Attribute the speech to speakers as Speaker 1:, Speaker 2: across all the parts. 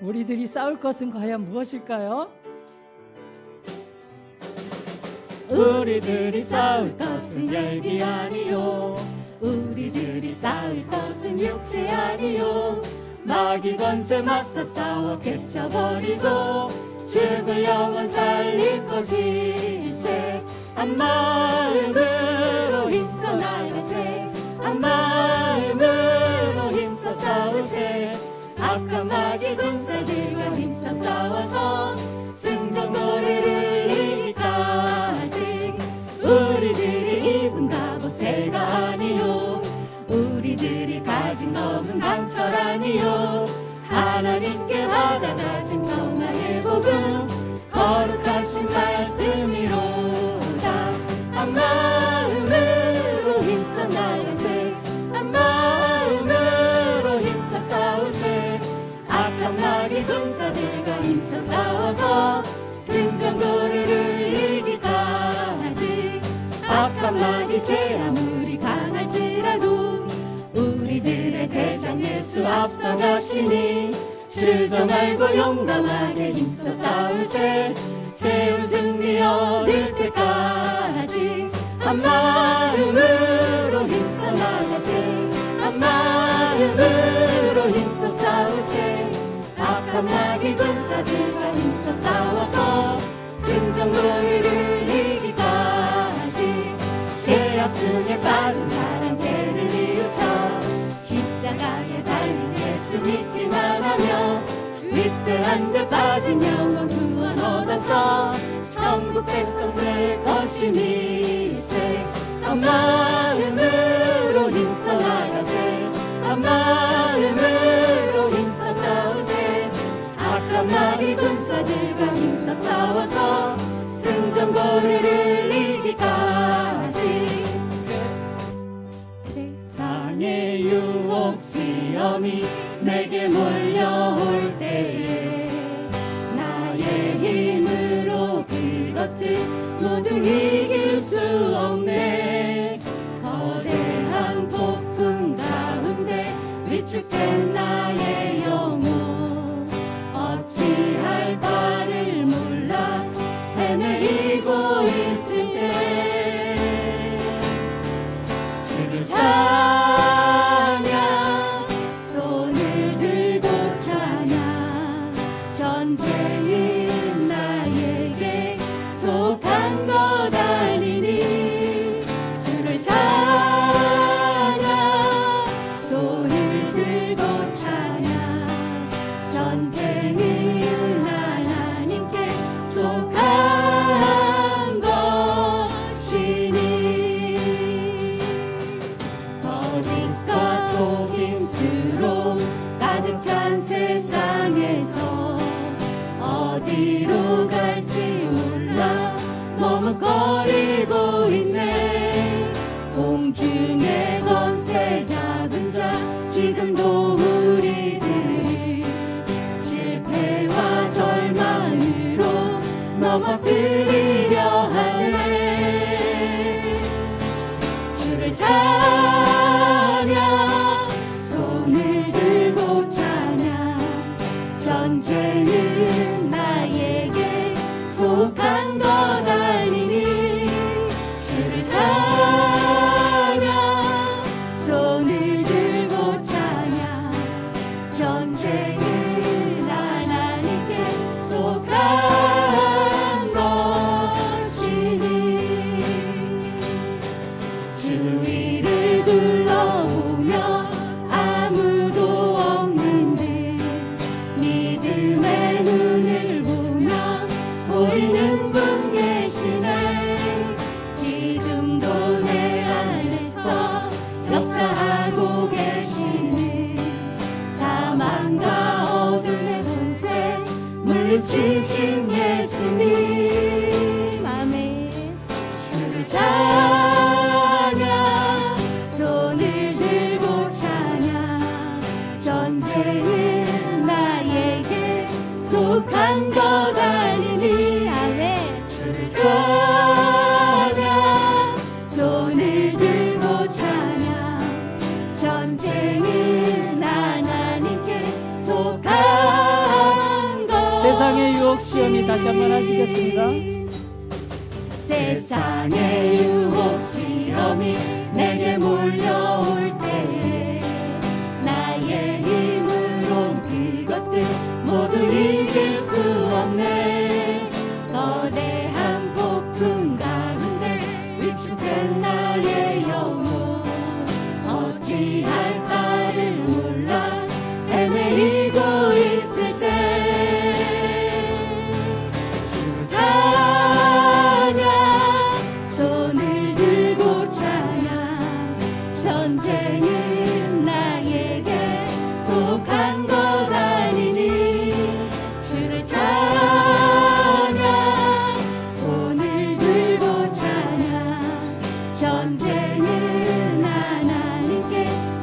Speaker 1: 우리들이 싸울 것은 과연 무엇일까요?
Speaker 2: 우리들이 싸울 것은 혈기 아니요, 우리들이 싸울 것은 육체 아니요. 마귀 권세 맞서 싸워 깨쳐버리고 죽을 영혼 살릴 것일세. 한 마음으로 힘써 나가세, 한 마음으로 힘써 싸우세. 악한 마귀 군사들과 힘써 싸워서 승전거리를 이기까지. 우리들이 입은 갑옷새가 아니요, 우리들이 가진 검은 강철 아니요. 하나님께 받아가진 평안의 복음 거룩하신 말씀이로다. 한 마음으로 힘써 나가세, 한 마음으로 힘써 싸우세. 악한 마귀 군사들과 힘써 싸워서 승전거리를 이기까지. 악한 마귀 죄 아무리 강할지라도 우리들의 대장 예수 앞서가시니 주저 말고 용감하게 힘써 싸우세. 최후 승리 얻을 때까지. 한 마음으로 힘써 나가세, 한 마음으로 힘써 싸우세. 악한 마귀 군사들과 힘써 싸워서 승전거리를 이기까지. 죄악 중에 빠진 사람들을 뉘우쳐 십자가에 달린 예수 믿기만 하며 위대한 데 빠진 영혼 구원 얻어서 천국 백성 될 것이니세. 한 마음으로 힘써 나가세, 한 마음으로 힘써 싸우세. 악한 마귀 군사들과 힘써 싸워서 승전거리를 이기까지. 세상의 유혹 시험이 내게 몰려올 때에 나의 힘으로 그것들 모두 이길 수 없네. 거대한 폭풍 가운데 위축된 나의 영혼 어찌할 바를 몰라 헤매이고 있을 때 주를 찬양, 손을 들고 찬양. 전쟁은 나에게 속한 것 아니니 주를 찬양, 손을 들고 찬양. 전쟁은 하나님께 속한 것이니. 거짓과 속임수로 가득 찬 세상에서 어디로 갈지 몰라 머뭇거리고 있네. 공중의 권세 잡은 자 지금도 우리들을 실패와 절망으로 넘어뜨리려 하네. 주를 찬양, 손을 들고 찬양. 전쟁은 나에게 속한 것 아니니 주를 찬양, 손을 들고 찬양. 전쟁은 하나님께 속한 것이니. 주위를 둘러보며 아무도 없는 듯 믿음의 눈을 보며 보이는 분 계시네. 지금도 내 안에서 역사하고 계시는 사망과 어둠의 권세 물리치신 예수님. 아멘. 주를 찬양, 손을 들고 찬양. 전쟁은 나에게 속한 것 아니니. 아멘. 주를 찬양, 손을 들고 찬양. 전쟁은 하나님께 속한
Speaker 1: 세상의 유혹 시험이 다시 한번 하시겠습니다.
Speaker 2: 세상의 유혹 시험이 내게 몰려올 때에 나의 힘으론 그것들 모두 이길 수 없네. 거대한 폭풍 가운데 위축된 나의 영혼 어찌할까를 몰라 헤매이고 있을 때 찬양 손을 들고 찬양 전쟁은 나에게 속한 것 아니니 주를 찬양 손을 들고 찬양 전쟁은 하나님께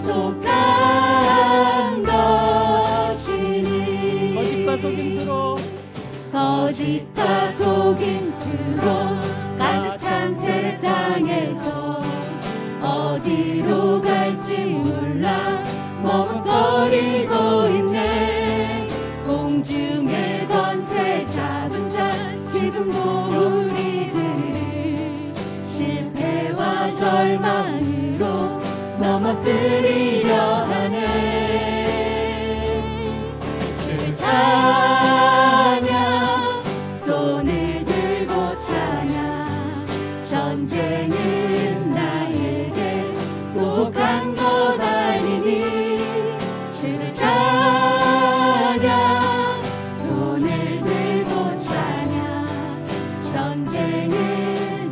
Speaker 2: 속한 것이니
Speaker 1: 거짓과 속임수로
Speaker 2: 거짓과 속임수로 가득 찬 세상에서 어디로 갈지 몰라 머뭇거리고 있네. 공중의 권세 잡은 자 지금도 우리들을 실패와 절망으로 넘어뜨리려 하네. 주를 찬양 손을 들고 찬양 전쟁은 나에게 속한 것 아니니 주를 찬양 손을 들고 찬양 전쟁은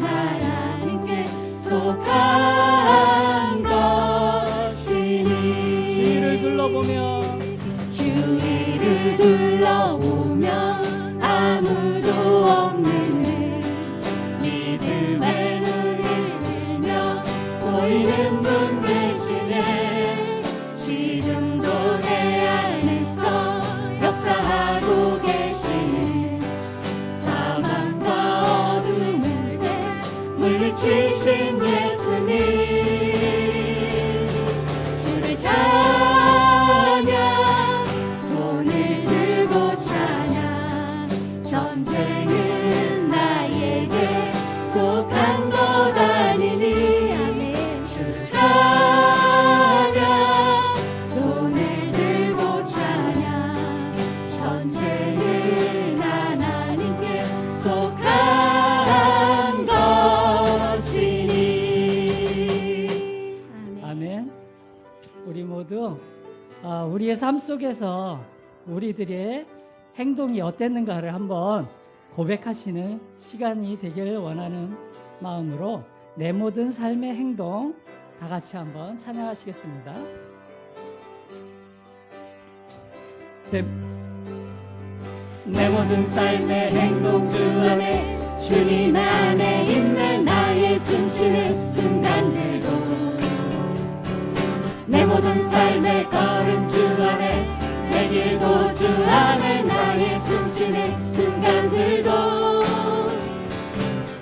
Speaker 2: 하나님께 속한 것이니
Speaker 1: 주위를 둘러보며
Speaker 2: 주위를 둘러보면 아무도 없는 믿음의 눈을 들며 보이는 분 대신에 지금도 내 안에서 역사하고 계시는 사망과 어둠을 물리치신 예수님 주를 찬양 손을 들고 찬양 전쟁은 나에게 속한 것 아니니 아멘. 주를 찬양 손을 들고 찬양 전쟁은 하나님께 속한 것이니
Speaker 1: 아멘. 우리 모두 우리의 삶 속에서 우리들의 행동이 어땠는가를 한번 고백하시는 시간이 되기를 원하는 마음으로 내 모든 삶의 행동 다 같이 한번 찬양하시겠습니다.
Speaker 2: 내 모든 삶의 행동 주 안에 주님 안에 있는 나의 숨쉬는 순간들도 내 모든 삶의 걸음 주 안에 내 길도 주 안에 나의 숨쉬는 순간들도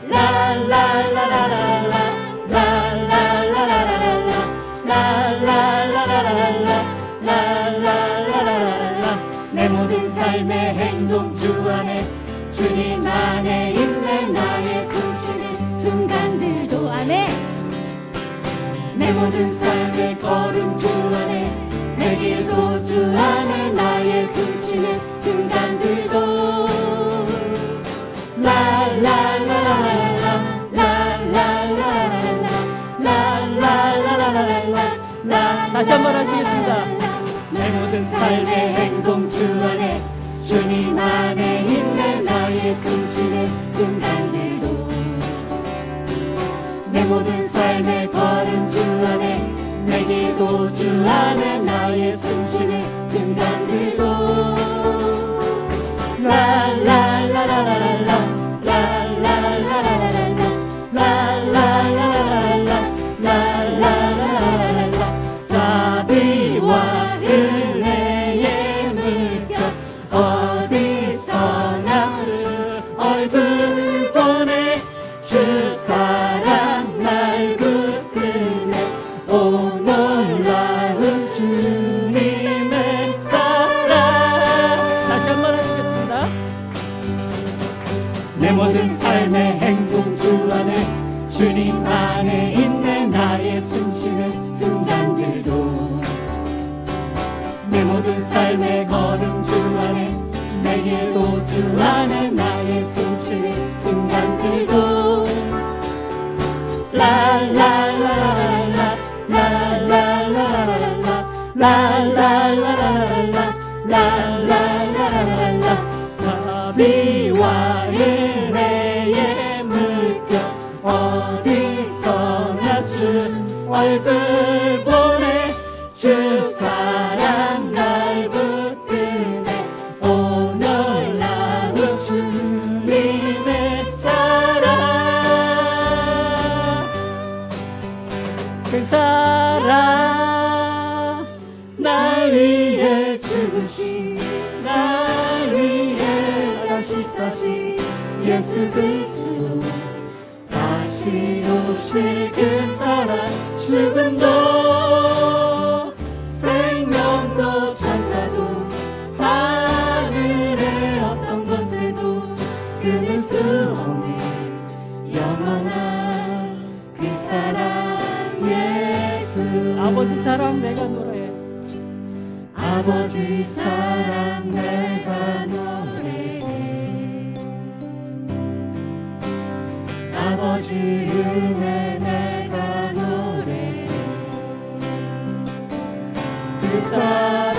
Speaker 2: 라라라라라라 라라라라라라 라라라라라라 라라라라라라 내 모든 삶의 행동 주 안에 주님 안에 있는 나의 숨쉬는 순간들도 안에 내 모든 삶의 걸음 주 안에 내 길도 주 안에 나의 숨쉬는 순간들도 라라라라라라 라라라라라라 라라라라라라
Speaker 1: 다시 한번 하시겠습니다.
Speaker 2: 내 모든 삶의 행동 주 안에 주님 안에 있는 나의 숨쉬는 순간들도 내 모든 삶의 걸음 주 안에 내 길도 주 안에 나의 숨쉬는 순간들도 라라라라라라 라라라라라라 라라라라라라 라라라라라라 자비와 은혜의 물결 어디서나 주 얼굴 보내 주 사랑 날 붙드네 오 놀라운 주님 내 모든 삶의 행동 주 안에 주님 안에 있네. 나의 숨쉬는 순간들도 내 모든 삶의 걸음 주 안에 내 길도 주 안에 나의 숨쉬는 순간들도 라라라라라 라라라라라 라라라라라 라라라라라 바비와 일레의 물결 어디서나 주 얼굴 보내 주 사랑 날 붙드네 오늘 나는 주님의 사랑 그 사랑 날 위해 죽으신 날 위해 다시 사신 예수 그리스도 다시 오실 그 사랑 죽음도 생명도 천사도 하늘의 어떤 권세도 끊을 수 없는 영원한 그 사랑 예수
Speaker 1: 아버지 사랑 내가 노래해.
Speaker 2: 아버지 사랑 내가 노래해 아버지 은혜 내가 노래해 그 사랑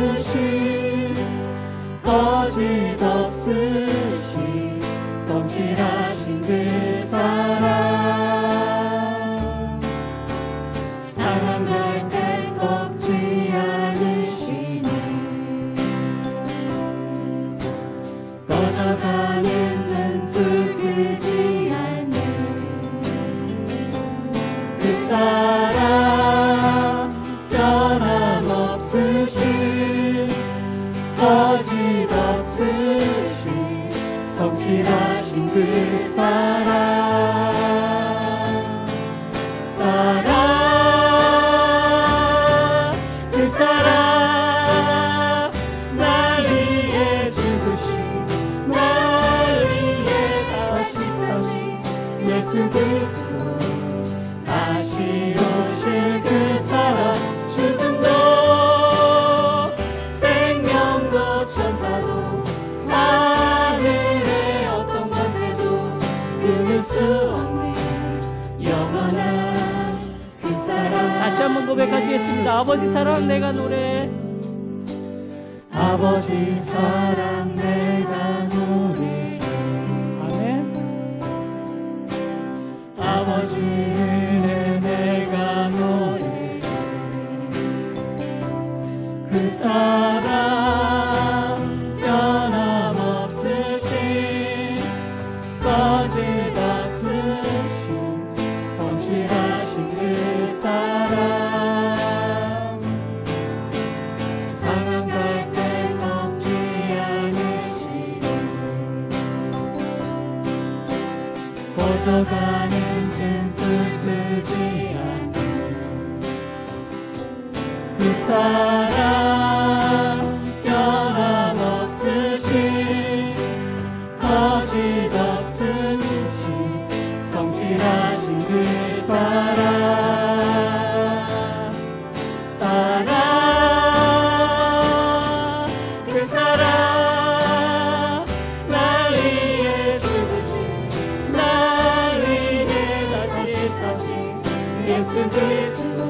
Speaker 2: 변함없으신 거짓 없으신 성실하신 그 사랑 사랑할 때 꺾지 않으시네 꺼져가는 눈도 끄지 않는 그 사랑 변함없으신 거짓 없으신 성실하신 그 사랑 사랑 그 사랑 날 위해 죽으신 날 위해 다시 사신 예수 그리스도 다시 오실 그 사랑 죽음도 생명도 천사도 하늘의 어떤 권세도 끊을 수 없는 영원한 그 사랑
Speaker 1: 다시 한번 고백하시겠습니다. 아버지 사랑 내가 노래해.
Speaker 2: 아버지 사랑 내가 노래해
Speaker 1: 아멘.
Speaker 2: 아버지 은혜 내가 노래해 그 사랑 변함없으신 거짓 없으신 성실하신 그 사랑 상한 갈때 꺾지 않으시네 꺼져가는 등불 끄지 않는 그 사랑 변함없으신 거짓 없으신 성실하신 그 사랑 사랑 그 사랑 날 위해 죽으신 날 위해 다시 사신 예수 그리스도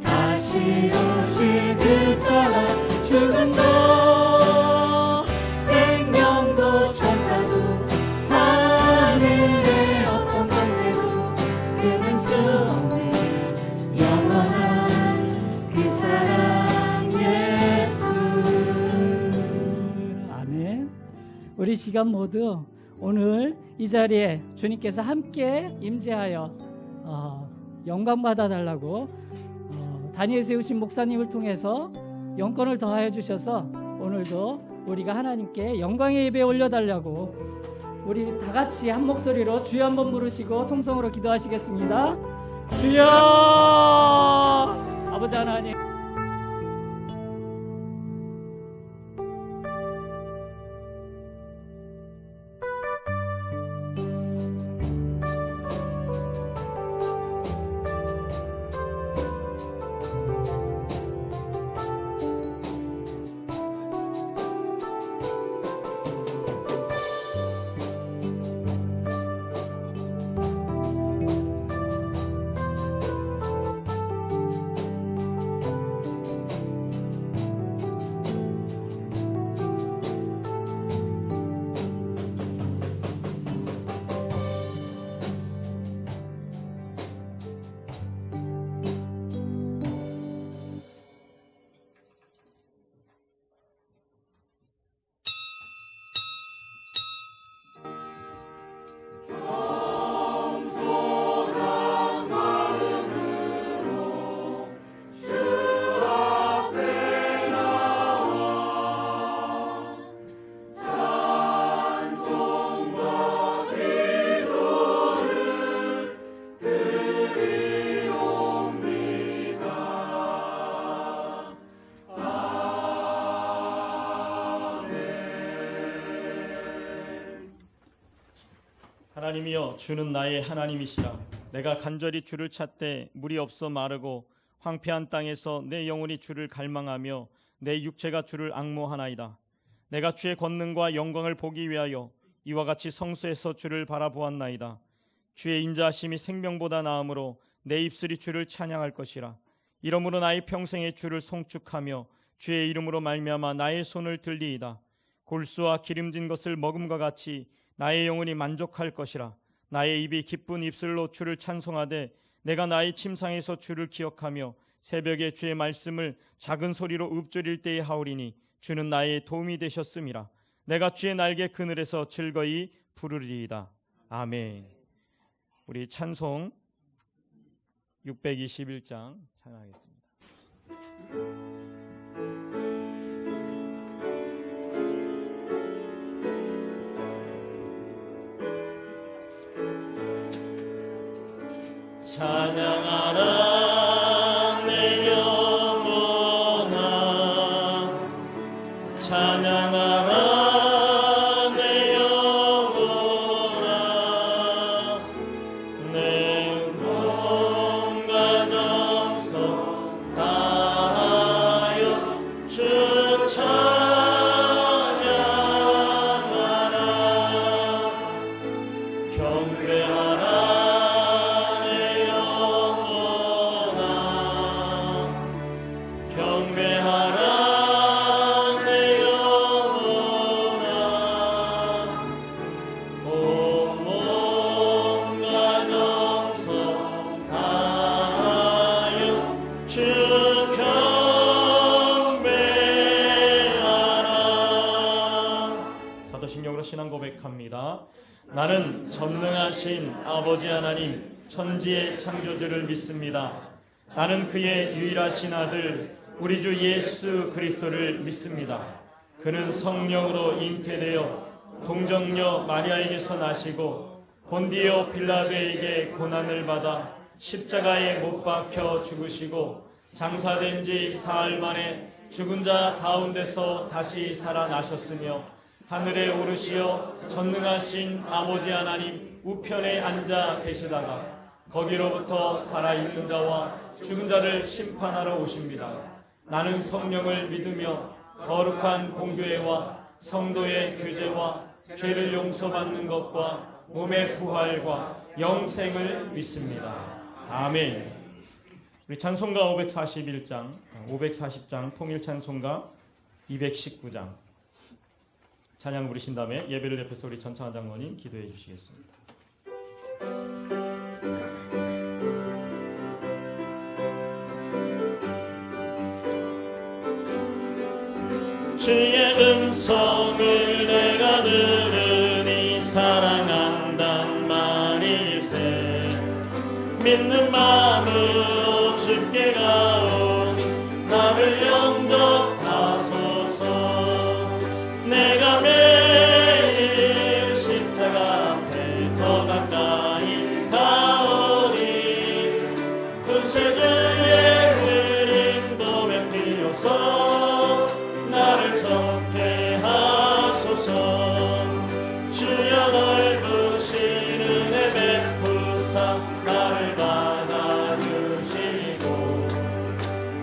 Speaker 2: 다시 오실 그 사랑 죽음도 생명도 천사도 하늘의 어떤 권세도 끊을 수 없는 영원한 그 사랑 예수
Speaker 1: 아멘. 우리 시간 모두 오늘 이 자리에 주님께서 함께 임재하여 영광 받아달라고 다니엘 세우신 목사님을 통해서 영권을 더하여 주셔서 오늘도 우리가 하나님께 영광의 예배 올려달라고 우리 다 같이 한 목소리로 주여 한번 부르시고 통성으로 기도하시겠습니다. 주여 아버지 하나님
Speaker 3: 하나님이여, 주는 나의 하나님이시라. 내가 간절히 주를 찾되 물이 없어 마르고 황폐한 땅에서 내 영혼이 주를 갈망하며 내 육체가 주를 앙모하나이다. 내가 주의 권능과 영광을 보기 위하여 이와 같이 성소에서 주를 바라보았나이다. 주의 인자하심이 생명보다 나으므로 내 입술이 주를 찬양할 것이라. 이러므로 나의 평생에 주를 송축하며 주의 이름으로 말미암아 나의 손을 들리이다. 골수와 기름진 것을 먹음과 같이 나의 영혼이 만족할 것이라. 나의 입이 기쁜 입술로 주를 찬송하되 내가 나의 침상에서 주를 기억하며 새벽에 주의 말씀을 작은 소리로 읊조릴 때에 하오리니 주는 나의 도움이 되셨음이라. 내가 주의 날개 그늘에서 즐거이 부르리이다. 아멘. 우리 찬송 621장 찬양하겠습니다. 찬양하라 내 영혼아, 찬양하라 내 영혼아. 내 몸과 정성 다하여 주 찬양하라. 경배하라 경배하라 내 영혼아. 온 몸과 정성 다하여 주 경배하라. 사도신경으로 신앙 고백합니다. 나는 전능하신 아버지 하나님 천지의 창조주를 믿습니다. 나는 그의 유일하신 아들 우리 주 예수 그리스도를 믿습니다. 그는 성령으로 잉태되어 동정녀 마리아에게서 나시고 본디오 빌라도에게 고난을 받아 십자가에 못 박혀 죽으시고 장사된 지 사흘 만에 죽은 자 가운데서 다시 살아나셨으며 하늘에 오르시어 전능하신 아버지 하나님 우편에 앉아 계시다가 거기로부터 살아있는 자와 죽은 자를 심판하러 오십니다. 나는 성령을 믿으며 거룩한 공교회와 성도의 교제와 죄를 용서받는 것과 몸의 부활과 영생을 믿습니다. 아멘. 우리 찬송가 540장 통일 찬송가 219장 찬양 부르신 다음에 예배를 대표해서 우리 전창환 장로님 기도해 주시겠습니다. 주의 음성을 내가 들으니 사랑한단 말일세. 믿는 마음으로 주께 가오니 나를 영접하소서. 내가 매일 십자가 앞에 더 가까이 가오니 구세주의 흘린 보면 비로소 나를 정케 하소서. 주여 넓으신 은혜 베푸사 나를 받아주시고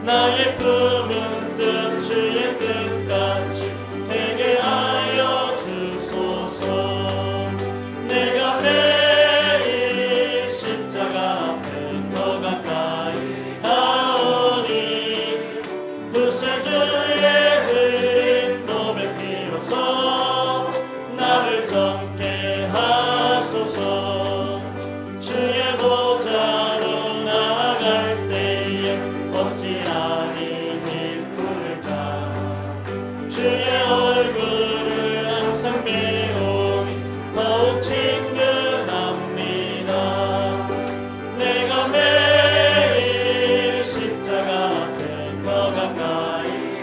Speaker 3: 나의 품은 뜻 주의 뜻같이 되게 하여 주소서. 내가 매일 십자가 앞에 더 가까이 가오니 구세주의 나를 정케 하소서. 주의 보좌로 나아갈 때에 어찌하니 기쁠까. 주의 얼굴을 항상 배우니 더욱 친근합니다. 내가 매일 십자가 앞에 더 가까이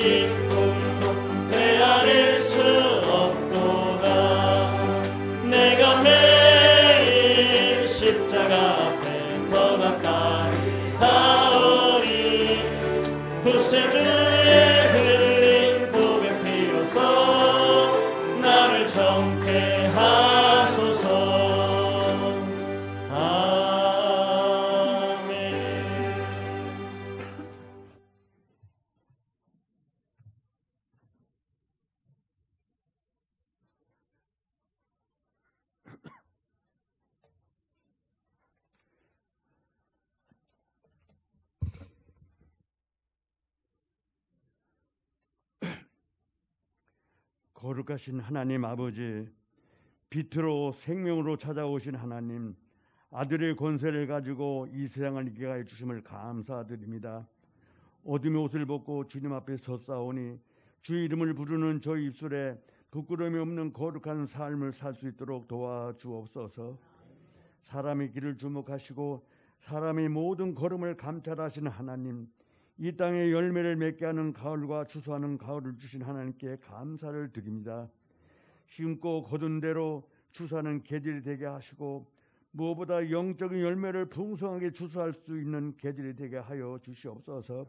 Speaker 3: 기쁨도 헤아릴 수 없도다. 내가 매일 십자가 앞에 더 가까이 가오리. 구세주의 흘린 보배 피로써 나를 정케 하소서. 아멘.
Speaker 4: 거룩하신 하나님 아버지, 빛으로 생명으로 찾아오신 하나님, 아들의 권세를 가지고 이 세상을 이기게 하여 주심을 감사드립니다. 어둠의 옷을 벗고 주님 앞에 섰사오니 주의 이름을 부르는 저희 입술에 부끄러움이 없는 거룩한 삶을 살 수 있도록 도와주옵소서. 사람의 길을 주목하시고 사람의 모든 걸음을 감찰하시는 하나님, 이 땅에 열매를 맺게 하는 가을과 추수하는 가을을 주신 하나님께 감사를 드립니다. 심고 거둔 대로 추수하는 계절이 되게 하시고 무엇보다 영적인 열매를 풍성하게 추수할 수 있는 계절이 되게 하여 주시옵소서.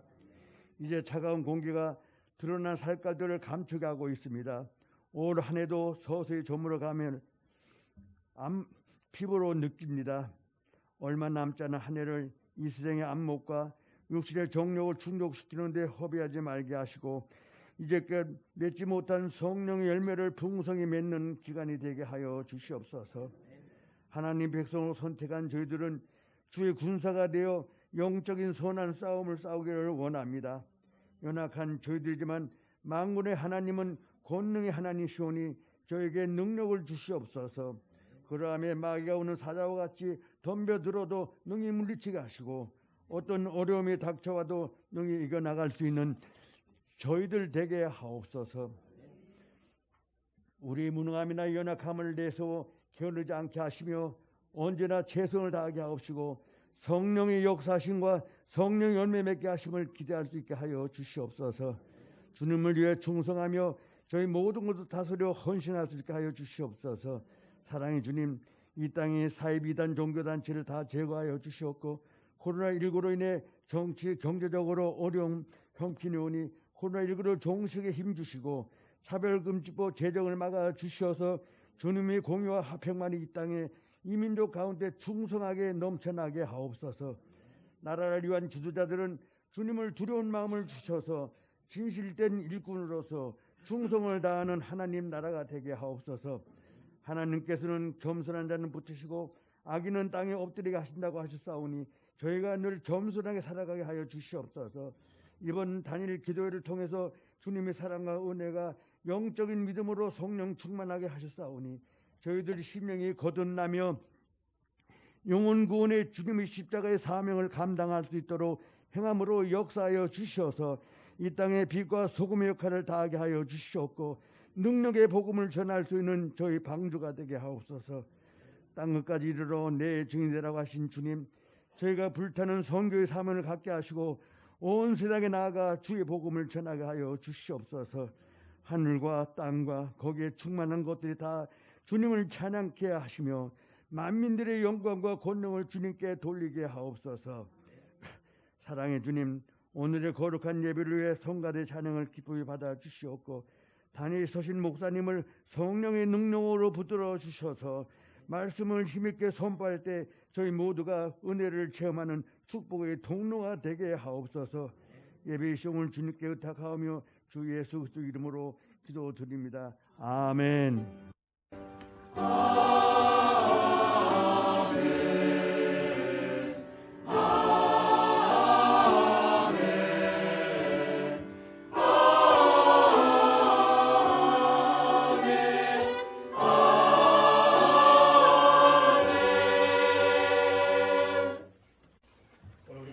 Speaker 4: 이제 차가운 공기가 드러난 살갗들을 감추게 하고 있습니다. 올 한 해도 서서히 저물어가면 피부로 느낍니다. 얼마 남지 않은 한 해를 이 세상의 안목과 육신의 정욕을 충족시키는데 허비하지 말게 하시고 이제껏 맺지 못한 성령의 열매를 풍성히 맺는 기간이 되게 하여 주시옵소서. 하나님 백성으로 선택한 저희들은 주의 군사가 되어 영적인 선한 싸움을 싸우기를 원합니다. 연약한 저희들이지만 만군의 하나님은 권능의 하나님이시오니 저에게 능력을 주시옵소서. 그러함에 마귀가 오는 사자와 같이 덤벼들어도 능히 물리치게 하시고 어떤 어려움이 닥쳐와도 능히 이겨나갈 수 있는 저희들 되게 하옵소서. 우리의 무능함이나 연약함을 내세워 게으르지 않게 하시며 언제나 최선을 다하게 하옵시고 성령의 역사심과 성령의 열매 맺게 하심을 기대할 수 있게 하여 주시옵소서. 주님을 위해 충성하며 저희 모든 것을 다스려 헌신할 수 있게 하여 주시옵소서. 사랑의 주님, 이 땅의 사이비단 종교단체를 다 제거하여 주시옵고 코로나19로 인해 정치 경제적으로 어려움 형편이 오니 코로나19로 종식에 힘주시고 차별금지법 제정을 막아 주시어서 주님의 공의와 화평만이 이 땅에 이민족 가운데 충성하게 넘쳐나게 하옵소서. 나라를 위한 지도자들은 주님을 두려운 마음을 주셔서 진실된 일꾼으로서 충성을 다하는 하나님 나라가 되게 하옵소서. 하나님께서는 겸손한 자는 붙으시고 악인은 땅에 엎드리게 하신다고 하셨사오니 저희가 늘 겸손하게 살아가게 하여 주시옵소서. 이번 단일 기도회를 통해서 주님의 사랑과 은혜가 영적인 믿음으로 성령 충만하게 하셨사오니 저희들 심령이 거듭나며 영혼 구원의 주님의 십자가의 사명을 감당할 수 있도록 행함으로 역사하여 주시어서 이 땅에 빛과 소금의 역할을 다하게 하여 주시옵고 능력의 복음을 전할 수 있는 저희 방주가 되게 하옵소서. 땅끝까지 이르러 내 증인이 되라고 하신 주님, 저희가 불타는 선교의 사명을 갖게 하시고 온 세상에 나아가 주의 복음을 전하게 하여 주시옵소서. 하늘과 땅과 거기에 충만한 것들이 다 주님을 찬양케 하시며 만민들의 영광과 권능을 주님께 돌리게 하옵소서. 사랑의 주님, 오늘의 거룩한 예배를 위해 성가대 찬양을 기쁘게 받아 주시옵고 단위에 서신 목사님을 성령의 능력으로 붙들어 주셔서 말씀을 힘있게 선포할 때 저희 모두가 은혜를 체험하는 축복의 통로가 되게 하옵소서. 예배의 시험을 주님께 의탁하오며 주 예수 그리스도 이름으로 기도드립니다. 아멘.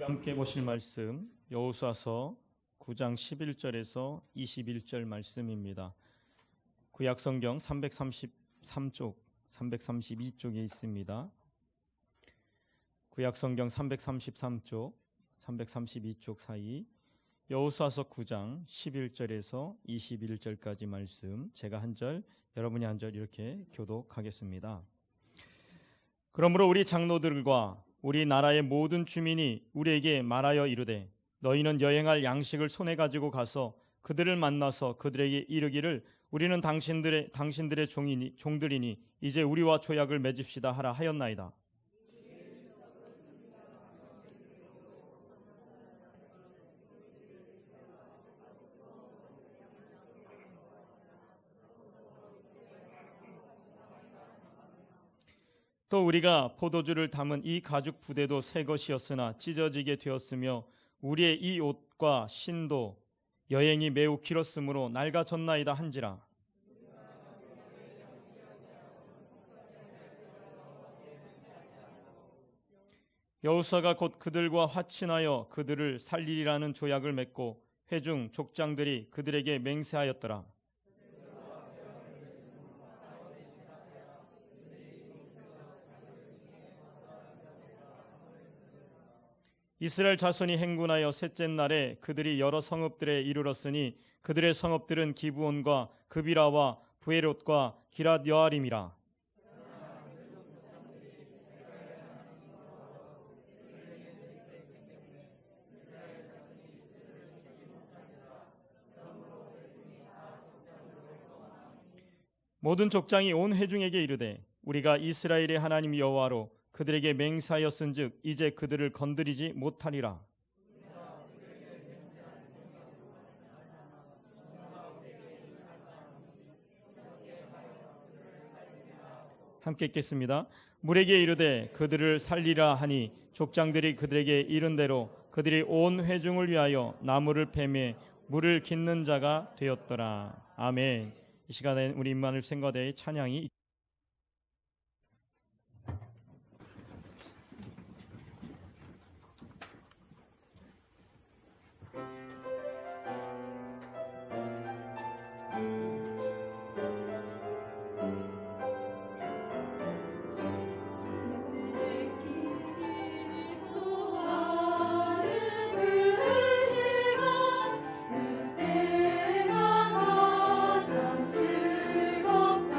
Speaker 3: 함께 보실 말씀 여호수아서 9장 11절에서 21절 말씀입니다. 구약성경 333쪽, 332쪽에 있습니다. 구약성경 333쪽, 332쪽 사이 여호수아서 9장 11절에서 21절까지 말씀, 제가 한 절, 여러분이 한 절 이렇게 교독하겠습니다. 그러므로 우리 장로들과 우리 나라의 모든 주민이 우리에게 말하여 이르되 너희는 여행할 양식을 손에 가지고 가서 그들을 만나서 그들에게 이르기를 우리는 당신들의 종들이니 이제 우리와 조약을 맺읍시다 하라 하였나이다. 또 우리가 포도주를 담은 이 가죽 부대도 새 것이었으나 찢어지게 되었으며 우리의 이 옷과 신도 여행이 매우 길었으므로 낡아졌나이다 한지라. 여호수아가 곧 그들과 화친하여 그들을 살리리라는 조약을 맺고 회중 족장들이 그들에게 맹세하였더라. 이스라엘 자손이 행군하여 셋째 날에 그들이 여러 성읍들에 이르렀으니 그들의 성읍들은 기브온과 그비라와 부에롯과 기랏 여아림이라. 모든 족장이 온 회중에게 이르되 우리가 이스라엘의 하나님 여호와로 그들에게 맹세하였은즉 이제 그들을 건드리지 못하리라. 함께 읽겠습니다. 물에게 이르되 그들을 살리라 하니 족장들이 그들에게 이른 대로 그들이 온 회중을 위하여 나무를 패매 물을 깃는 자가 되었더라. 아멘. 이 시간에 우리 임마누엘 생과대의 찬양이
Speaker 2: 그대가 가장 즐겁다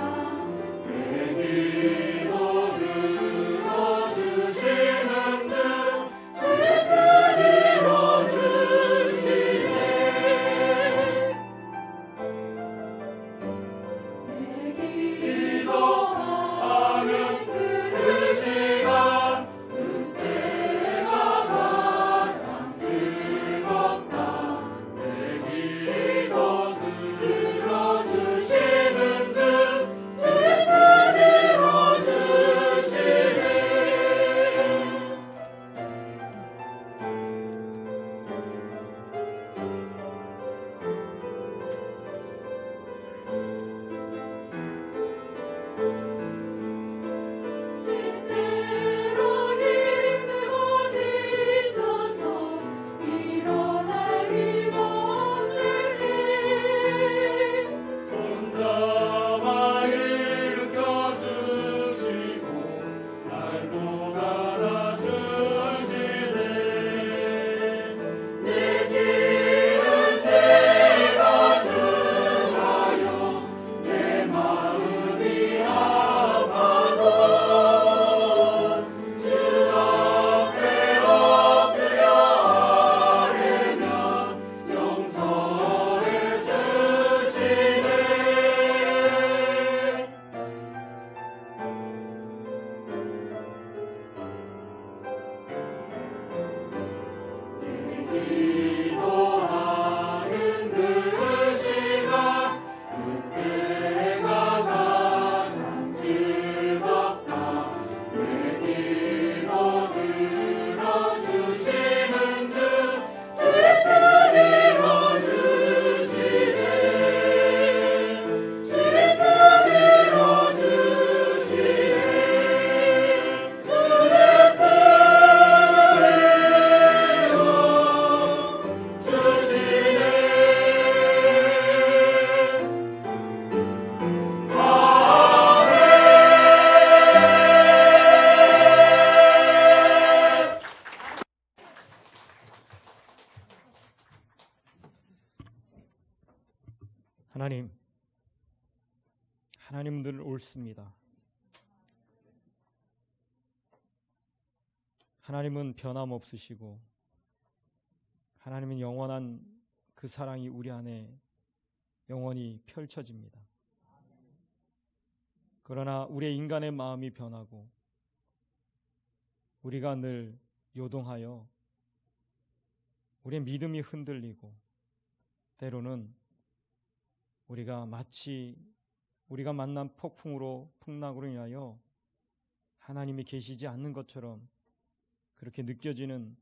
Speaker 3: 하나님 늘 옳습니다. 하나님은 변함없으시고 하나님은 영원한 그 사랑이 우리 안에 영원히 펼쳐집니다. 그러나 우리의 인간의 마음이 변하고 우리가 늘 요동하여 우리의 믿음이 흔들리고 때로는 우리가 마치 우리가 만난 풍락으로 인하여 하나님이 계시지 않는 것처럼 그렇게 느껴지는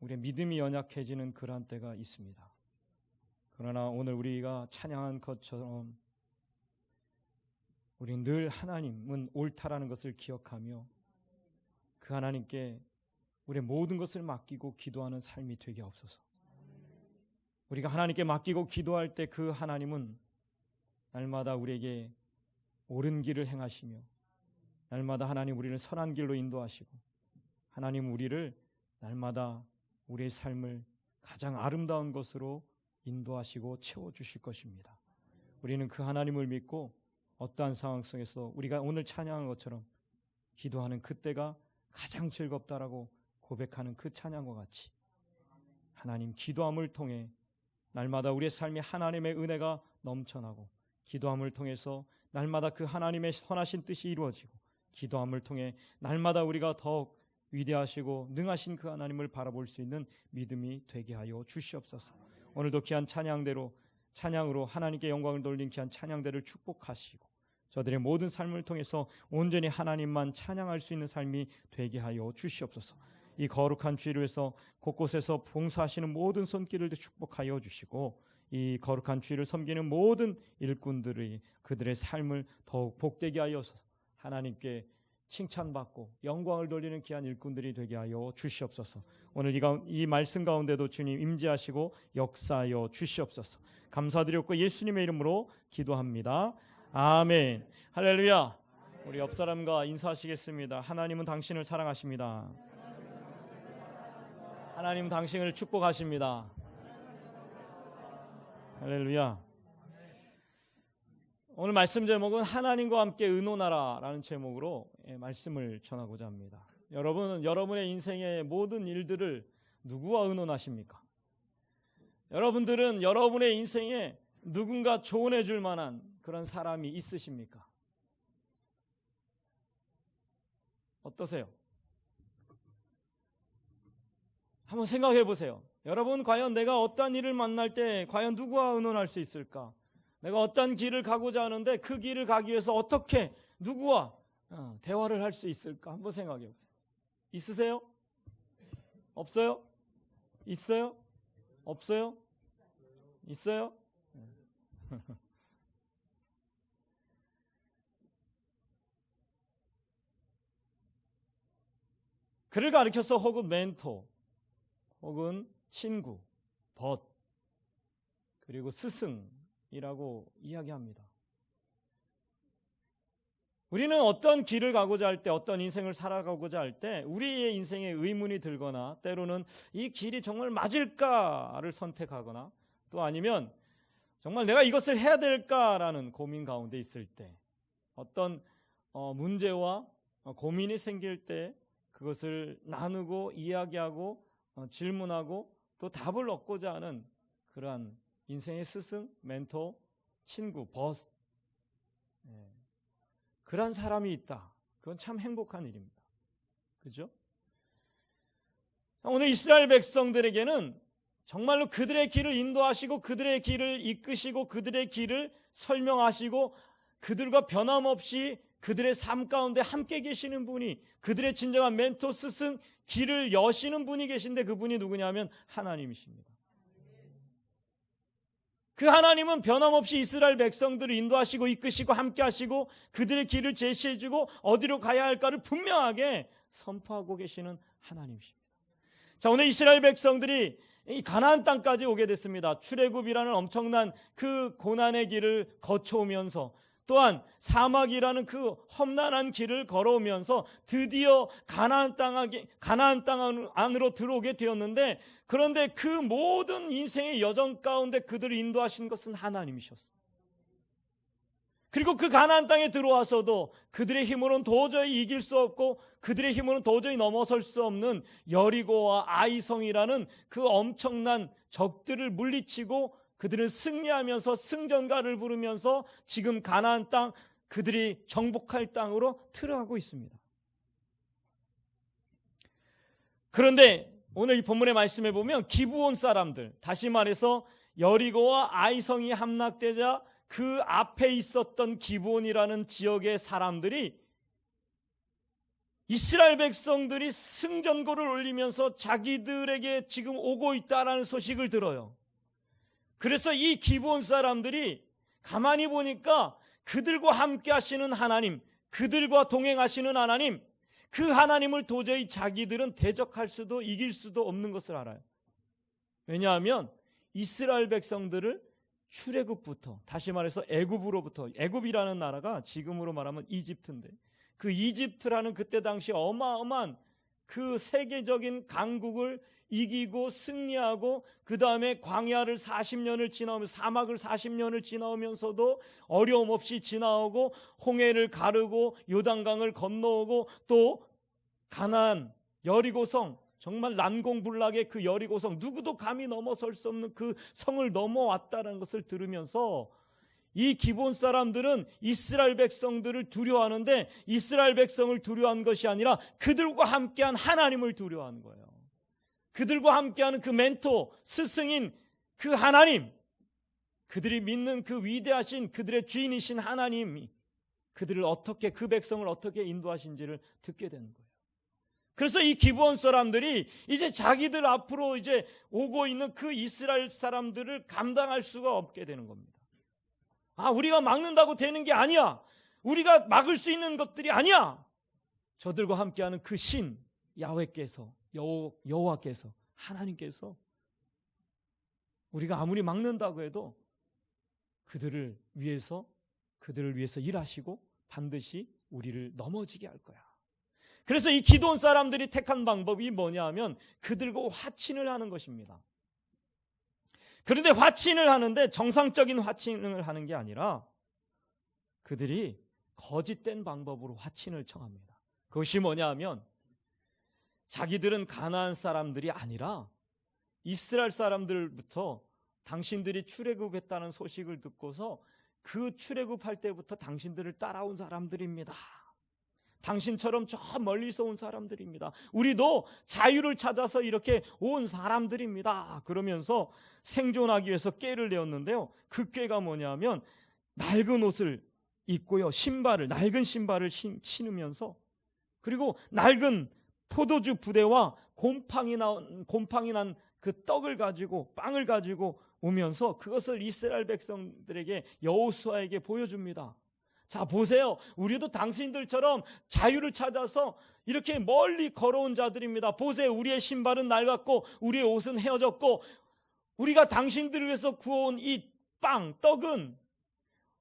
Speaker 3: 우리의 믿음이 연약해지는 그러한 때가 있습니다. 그러나 오늘 우리가 찬양한 것처럼 우리는 늘 하나님은 옳다라는 것을 기억하며 그 하나님께 우리의 모든 것을 맡기고 기도하는 삶이 되게 하옵소서. 우리가 하나님께 맡기고 기도할 때 그 하나님은 날마다 우리에게 옳은 길을 행하시며 날마다 하나님 우리를 선한 길로 인도하시고 하나님 우리를 날마다 우리의 삶을 가장 아름다운 것으로 인도하시고 채워주실 것입니다. 우리는 그 하나님을 믿고 어떠한 상황 속에서 우리가 오늘 찬양한 것처럼 기도하는 그때가 가장 즐겁다라고 고백하는 그 찬양과 같이 하나님 기도함을 통해 날마다 우리의 삶에 하나님의 은혜가 넘쳐나고 기도함을 통해서 날마다 그 하나님의 선하신 뜻이 이루어지고 기도함을 통해 날마다 우리가 더욱 위대하시고 능하신 그 하나님을 바라볼 수 있는 믿음이 되게 하여 주시옵소서. 오늘도 귀한 찬양으로 하나님께 영광을 돌린 귀한 찬양대를 축복하시고 저들의 모든 삶을 통해서 온전히 하나님만 찬양할 수 있는 삶이 되게 하여 주시옵소서. 이 거룩한 주일을 위해서 곳곳에서 봉사하시는 모든 손길을 축복하여 주시고 이 거룩한 주일을 섬기는 모든 일꾼들의 그들의 삶을 더욱 복되게 하여서 하나님께 칭찬받고 영광을 돌리는 귀한 일꾼들이 되게 하여 주시옵소서. 오늘 이 말씀 가운데도 주님 임재하시고 역사하여 주시옵소서. 감사드렸고 예수님의 이름으로 기도합니다. 아멘. 할렐루야. 우리 옆 사람과 인사하시겠습니다. 하나님은 당신을 사랑하십니다. 하나님은 당신을 축복하십니다. 할렐루야. 오늘 말씀 제목은 하나님과 함께 의논하라라는 제목으로 말씀을 전하고자 합니다. 여러분은 여러분의 인생의 모든 일들을 누구와 의논하십니까? 여러분들은 여러분의 인생에 누군가 조언해 줄 만한 그런 사람이 있으십니까? 어떠세요? 한번 생각해 보세요. 여러분 과연 내가 어떤 일을 만날 때 과연 누구와 의논할 수 있을까? 내가 어떤 길을 가고자 하는데 그 길을 가기 위해서 어떻게 누구와 대화를 할 수 있을까? 한번 생각해 보세요. 있으세요? 없어요? 있어요? 없어요? 있어요? 그를 가리켜서 혹은 멘토 혹은 친구, 벗 그리고 스승이라고 이야기합니다. 우리는 어떤 길을 가고자 할 때, 어떤 인생을 살아가고자 할 때 우리의 인생에 의문이 들거나 때로는 이 길이 정말 맞을까를 선택하거나 또 아니면 정말 내가 이것을 해야 될까라는 고민 가운데 있을 때 어떤 문제와 고민이 생길 때 그것을 나누고 이야기하고 질문하고 또 답을 얻고자 하는 그러한 인생의 스승, 멘토, 친구, 버스 그러한 사람이 있다. 그건 참 행복한 일입니다. 그죠? 오늘 이스라엘 백성들에게는 정말로 그들의 길을 인도하시고 그들의 길을 이끄시고 그들의 길을 설명하시고 그들과 변함없이 그들의 삶 가운데 함께 계시는 분이 그들의 진정한 멘토 스승 길을 여시는 분이 계신데 그분이 누구냐면 하나님이십니다. 그 하나님은 변함없이 이스라엘 백성들을 인도하시고 이끄시고 함께 하시고 그들의 길을 제시해주고 어디로 가야 할까를 분명하게 선포하고 계시는 하나님이십니다. 자, 오늘 이스라엘 백성들이 이 가나안 땅까지 오게 됐습니다. 출애굽이라는 엄청난 그 고난의 길을 거쳐오면서 또한 사막이라는 그 험난한 길을 걸어오면서 드디어 가나안 땅 안으로 들어오게 되었는데 그런데 그 모든 인생의 여정 가운데 그들을 인도하신 것은 하나님이셨습니다. 그리고 그 가나안 땅에 들어와서도 그들의 힘으로는 도저히 이길 수 없고 그들의 힘으로는 도저히 넘어설 수 없는 여리고와 아이성이라는 그 엄청난 적들을 물리치고 그들은 승리하면서 승전가를 부르면서 지금 가나안 땅, 그들이 정복할 땅으로 들어가고 있습니다. 그런데 오늘 이 본문의 말씀에 보면 기브온 사람들, 다시 말해서 여리고와 아이성이 함락되자 그 앞에 있었던 기브온이라는 지역의 사람들이 이스라엘 백성들이 승전고를 올리면서 자기들에게 지금 오고 있다라는 소식을 들어요. 그래서 이 기브온 사람들이 가만히 보니까 그들과 함께 하시는 하나님, 그들과 동행하시는 하나님, 그 하나님을 도저히 자기들은 대적할 수도 이길 수도 없는 것을 알아요. 왜냐하면 이스라엘 백성들을 출애굽부터, 다시 말해서 애굽으로부터, 애굽이라는 나라가 지금으로 말하면 이집트인데 그 이집트라는 그때 당시 어마어마한 그 세계적인 강국을 이기고 승리하고 그 다음에 광야를 40년을 지나오면서 사막을 40년을 지나오면서도 어려움 없이 지나오고 홍해를 가르고 요단강을 건너오고 또 가나안 여리고성, 정말 난공불락의 그 여리고성, 누구도 감히 넘어설 수 없는 그 성을 넘어왔다는 것을 들으면서 이 기브온 사람들은 이스라엘 백성들을 두려워하는데 이스라엘 백성을 두려워한 것이 아니라 그들과 함께한 하나님을 두려워하는 거예요. 그들과 함께하는 그 멘토, 스승인 그 하나님, 그들이 믿는 그 위대하신 그들의 주인이신 하나님이 그들을 어떻게, 그 백성을 어떻게 인도하신지를 듣게 되는 거예요. 그래서 이 기브온 사람들이 이제 자기들 앞으로 이제 오고 있는 그 이스라엘 사람들을 감당할 수가 없게 되는 겁니다. 아, 우리가 막는다고 되는 게 아니야. 우리가 막을 수 있는 것들이 아니야. 저들과 함께하는 그 신 야훼께서, 여호와께서, 하나님께서 우리가 아무리 막는다고 해도 그들을 위해서 일하시고 반드시 우리를 넘어지게 할 거야. 그래서 이 기드온 사람들이 택한 방법이 뭐냐 하면 그들과 화친을 하는 것입니다. 그런데 화친을 하는데 정상적인 화친을 하는 게 아니라 그들이 거짓된 방법으로 화친을 청합니다. 그것이 뭐냐 하면 자기들은 가나안 사람들이 아니라 이스라엘 사람들부터 당신들이 출애굽했다는 소식을 듣고서 그 출애굽할 때부터 당신들을 따라온 사람들입니다. 당신처럼 저 멀리서 온 사람들입니다. 우리도 자유를 찾아서 이렇게 온 사람들입니다. 그러면서 생존하기 위해서 꾀를 내었는데요. 그 꾀가 뭐냐면 낡은 옷을 입고요. 낡은 신발을 신으면서 그리고 낡은 포도주 부대와 곰팡이 난 그 떡을 가지고 빵을 가지고 오면서 그것을 이스라엘 백성들에게 여호수아에게 보여줍니다. 자, 보세요. 우리도 당신들처럼 자유를 찾아서 이렇게 멀리 걸어온 자들입니다. 보세요. 우리의 신발은 낡았고 우리의 옷은 헤어졌고 우리가 당신들을 위해서 구워온 이 빵, 떡은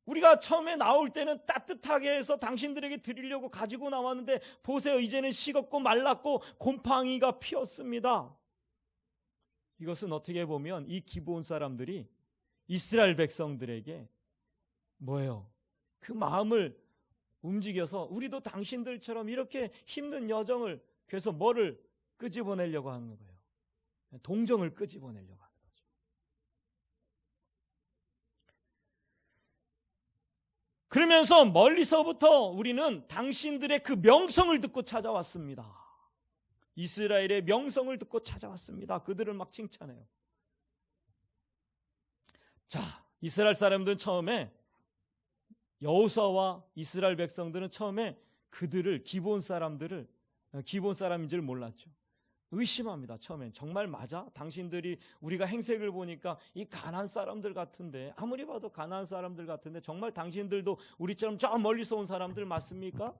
Speaker 3: 우리가 처음에 나올 때는 따뜻하게 해서 당신들에게 드리려고 가지고 나왔는데 보세요. 이제는 식었고 말랐고 곰팡이가 피었습니다. 이것은 어떻게 보면 이 기브온 사람들이 이스라엘 백성들에게 뭐예요? 그 마음을 움직여서 우리도 당신들처럼 이렇게 힘든 여정을, 그래서 뭐를 끄집어내려고 하는 거예요? 동정을 끄집어내려고 하는 거죠. 그러면서 멀리서부터 우리는 당신들의 그 명성을 듣고 찾아왔습니다. 이스라엘의 명성을 듣고 찾아왔습니다. 그들을 막 칭찬해요. 자, 이스라엘 사람들은 처음에, 여호수아와 이스라엘 백성들은 처음에 그들을 기브온 사람인 줄 몰랐죠. 의심합니다. 처음엔 정말 맞아? 당신들이, 우리가 행색을 보니까 이 가나안 사람들 같은데, 아무리 봐도 가나안 사람들 같은데 정말 당신들도 우리처럼 저 멀리서 온 사람들 맞습니까?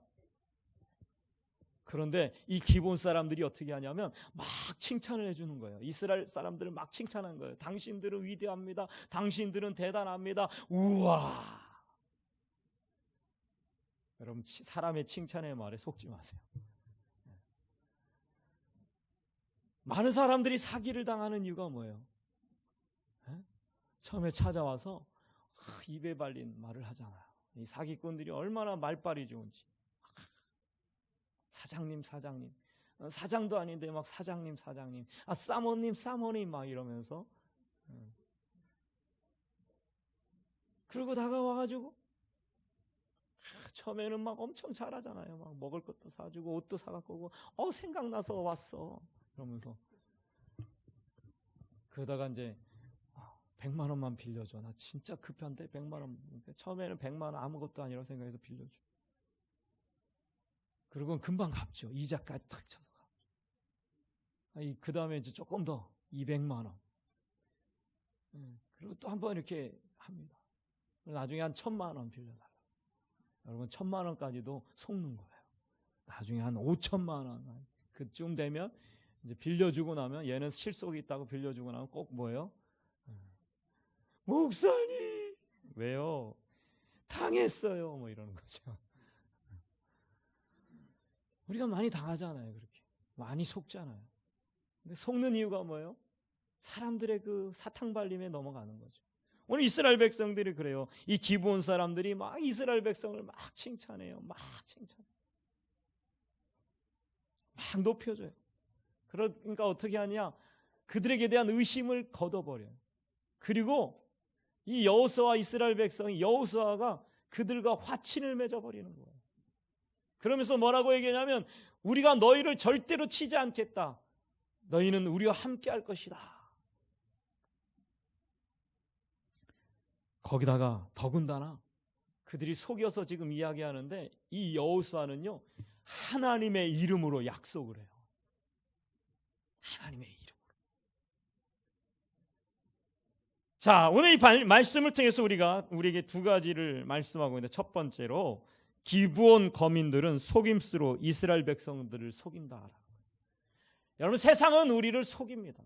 Speaker 3: 그런데 이 기브온 사람들이 어떻게 하냐면 막 칭찬을 해주는 거예요. 이스라엘 사람들을 막 칭찬한 거예요. 당신들은 위대합니다. 당신들은 대단합니다. 우와. 여러분, 사람의 칭찬의 말에 속지 마세요. 많은 사람들이 사기를 당하는 이유가 뭐예요? 처음에 찾아와서 입에 발린 말을 하잖아요. 이 사기꾼들이 얼마나 말빨이 좋은지. 사장님, 사장도 아닌데 막 사장님, 사모님 막 이러면서. 그리고 다가와가지고 처음에는 막 엄청 잘하잖아요. 막 먹을 것도 사주고 옷도 사갖고 오고 생각나서 왔어 이러면서. 그러다가 이제 100만 원만 빌려줘. 나 진짜 급한데 100만 원. 처음에는 100만 원 아무것도 아니라고 생각해서 빌려줘. 그리고 금방 갚죠. 이자까지 탁 쳐서 갚죠. 그 다음에 이제 조금 더 200만 원. 그리고 또 한 번 이렇게 합니다. 나중에 한 1000만 원 빌려달라. 여러분 1000만 원까지도 속는 거예요. 나중에 한 5천만 원 그쯤 되면 이제 빌려주고 나면 얘는 실속이 있다고 빌려주고 나면 꼭 뭐예요? 목사님 왜요? 당했어요. 뭐 이러는 거죠. 우리가 많이 당하잖아요. 그렇게 많이 속잖아요. 근데 속는 이유가 뭐예요? 사람들의 그 사탕발림에 넘어가는 거죠. 오늘 이스라엘 백성들이 그래요. 이 기브온 사람들이 막 이스라엘 백성을 막 칭찬해요. 막 높여줘요. 그러니까 어떻게 하냐? 그들에게 대한 의심을 걷어버려요. 그리고 이 여호수아와 이스라엘 백성이 여호수아가 그들과 화친을 맺어버리는 거예요. 그러면서 뭐라고 얘기하냐면 우리가 너희를 절대로 치지 않겠다. 너희는 우리와 함께 할 것이다. 거기다가 더군다나 그들이 속여서 지금 이야기하는데 이 여호수아는요 하나님의 이름으로 약속을 해요. 하나님의 이름으로. 자, 오늘 이 말씀을 통해서 우리에게 두 가지를 말씀하고 있는데, 첫 번째로 기브온 거민들은 속임수로 이스라엘 백성들을 속인다. 여러분, 세상은 우리를 속입니다.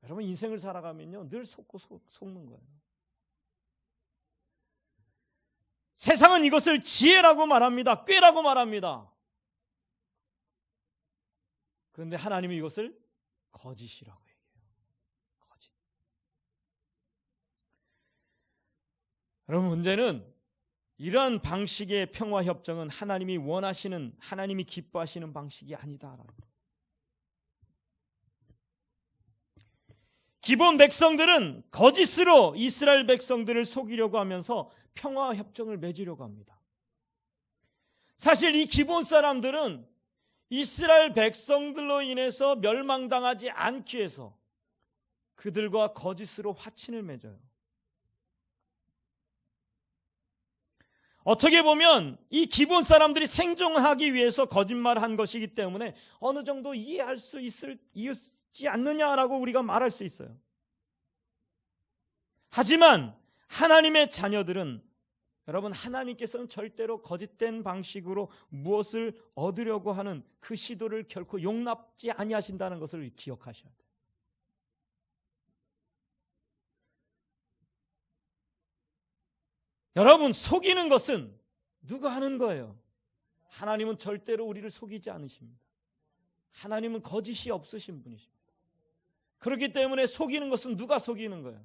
Speaker 3: 여러분, 인생을 살아가면요 늘 속고 속는 거예요. 세상은 이것을 지혜라고 말합니다. 꾀라고 말합니다. 그런데 하나님은 이것을 거짓이라고 얘기해요. 거짓. 여러분, 문제는 이러한 방식의 평화협정은 하나님이 원하시는, 하나님이 기뻐하시는 방식이 아니다라는 거예요. 기브온 백성들은 거짓으로 이스라엘 백성들을 속이려고 하면서 평화협정을 맺으려고 합니다. 사실 이 기브온 사람들은 이스라엘 백성들로 인해서 멸망당하지 않기 위해서 그들과 거짓으로 화친을 맺어요. 어떻게 보면 이 기브온 사람들이 생존하기 위해서 거짓말한 것이기 때문에 어느 정도 이해할 수 있지 않느냐라고 우리가 말할 수 있어요. 하지만 하나님의 자녀들은, 여러분, 하나님께서는 절대로 거짓된 방식으로 무엇을 얻으려고 하는 그 시도를 결코 용납지 아니하신다는 것을 기억하셔야 돼요. 여러분, 속이는 것은 누가 하는 거예요? 하나님은 절대로 우리를 속이지 않으십니다. 하나님은 거짓이 없으신 분이십니다. 그렇기 때문에 속이는 것은 누가 속이는 거예요?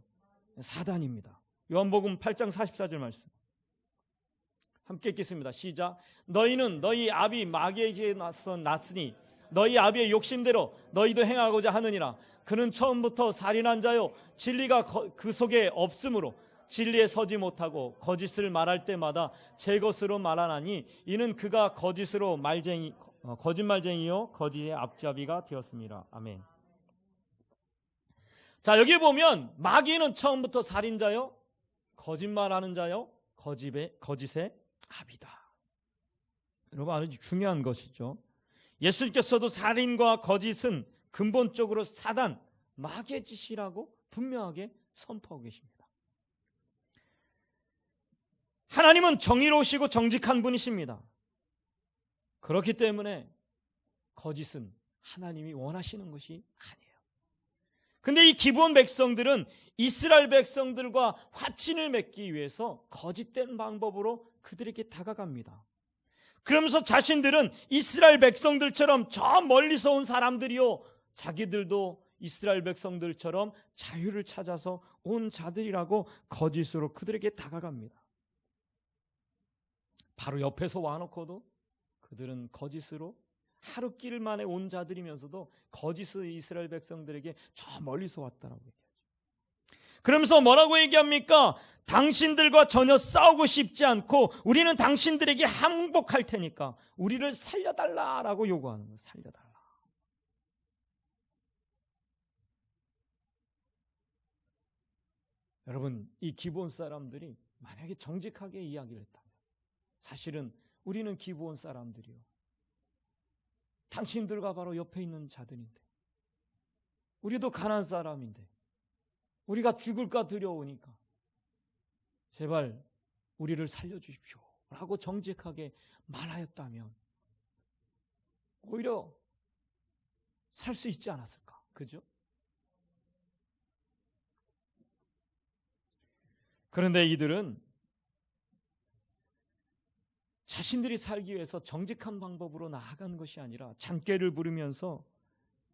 Speaker 3: 사단입니다. 요한복음 8장 44절 말씀 함께 읽겠습니다. 시작. 너희는 너희 아비 마귀에게 났으니 너희 아비의 욕심대로 너희도 행하고자 하느니라. 그는 처음부터 살인한 자요 진리가 그 속에 없으므로 진리에 서지 못하고 거짓을 말할 때마다 제 것으로 말하나니 이는 그가 거짓말쟁이요 거짓의 앞잡이가 되었습니다. 아멘. 자, 여기 보면 마귀는 처음부터 살인자요 거짓말하는 자요 거짓의 압이다. 여러분, 아주 중요한 것이죠. 예수님께서도 살인과 거짓은 근본적으로 사단, 마귀의 짓이라고 분명하게 선포하고 계십니다. 하나님은 정의로우시고 정직한 분이십니다. 그렇기 때문에 거짓은 하나님이 원하시는 것이 아니에요. 근데 이 기브온 백성들은 이스라엘 백성들과 화친을 맺기 위해서 거짓된 방법으로 그들에게 다가갑니다. 그러면서 자신들은 이스라엘 백성들처럼 저 멀리서 온 사람들이요, 자기들도 이스라엘 백성들처럼 자유를 찾아서 온 자들이라고 거짓으로 그들에게 다가갑니다. 바로 옆에서 와놓고도 그들은 거짓으로 하루 길 만에 온 자들이면서도 거짓의 이스라엘 백성들에게 저 멀리서 왔다라고 얘기하죠. 그러면서 뭐라고 얘기합니까? 당신들과 전혀 싸우고 싶지 않고 우리는 당신들에게 항복할 테니까 우리를 살려달라라고 요구하는 거예요. 살려달라. 여러분, 이 기브온 사람들이 만약에 정직하게 이야기를 했다면 사실은 우리는 기브온 사람들이요, 당신들과 바로 옆에 있는 자들인데, 우리도 가난한 사람인데 우리가 죽을까 두려우니까 제발 우리를 살려주십시오 라고 정직하게 말하였다면 오히려 살 수 있지 않았을까? 그죠? 그런데 이들은 자신들이 살기 위해서 정직한 방법으로 나아간 것이 아니라 잔꾀를 부르면서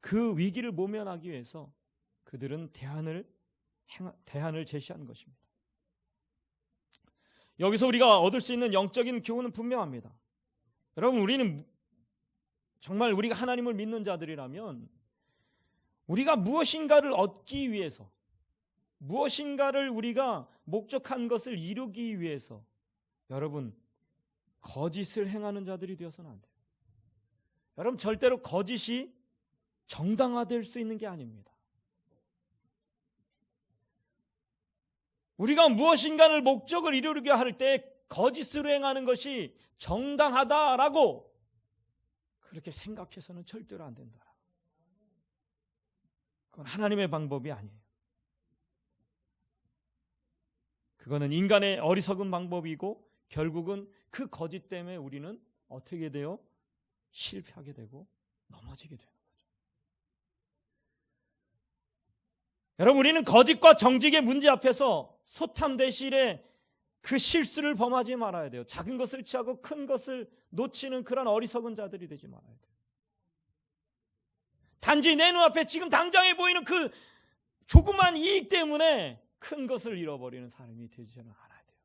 Speaker 3: 그 위기를 모면하기 위해서 그들은 대안을 제시한 것입니다. 여기서 우리가 얻을 수 있는 영적인 교훈은 분명합니다. 여러분, 우리는 정말 우리가 하나님을 믿는 자들이라면 우리가 무엇인가를 얻기 위해서, 무엇인가를 우리가 목적한 것을 이루기 위해서 여러분 거짓을 행하는 자들이 되어서는 안 돼요. 여러분, 절대로 거짓이 정당화될 수 있는 게 아닙니다. 우리가 무엇인가를 목적을 이루게 할 때 거짓으로 행하는 것이 정당하다라고 그렇게 생각해서는 절대로 안 된다. 그건 하나님의 방법이 아니에요. 그거는 인간의 어리석은 방법이고 결국은 그 거짓 때문에 우리는 어떻게 돼요? 실패하게 되고 넘어지게 되는 거죠. 여러분, 우리는 거짓과 정직의 문제 앞에서 소탐대실의 그 실수를 범하지 말아야 돼요. 작은 것을 취하고 큰 것을 놓치는 그런 어리석은 자들이 되지 말아야 돼요. 단지 내 눈앞에 지금 당장에 보이는 그 조그만 이익 때문에 큰 것을 잃어버리는 사람이 되지는 않아야 돼요.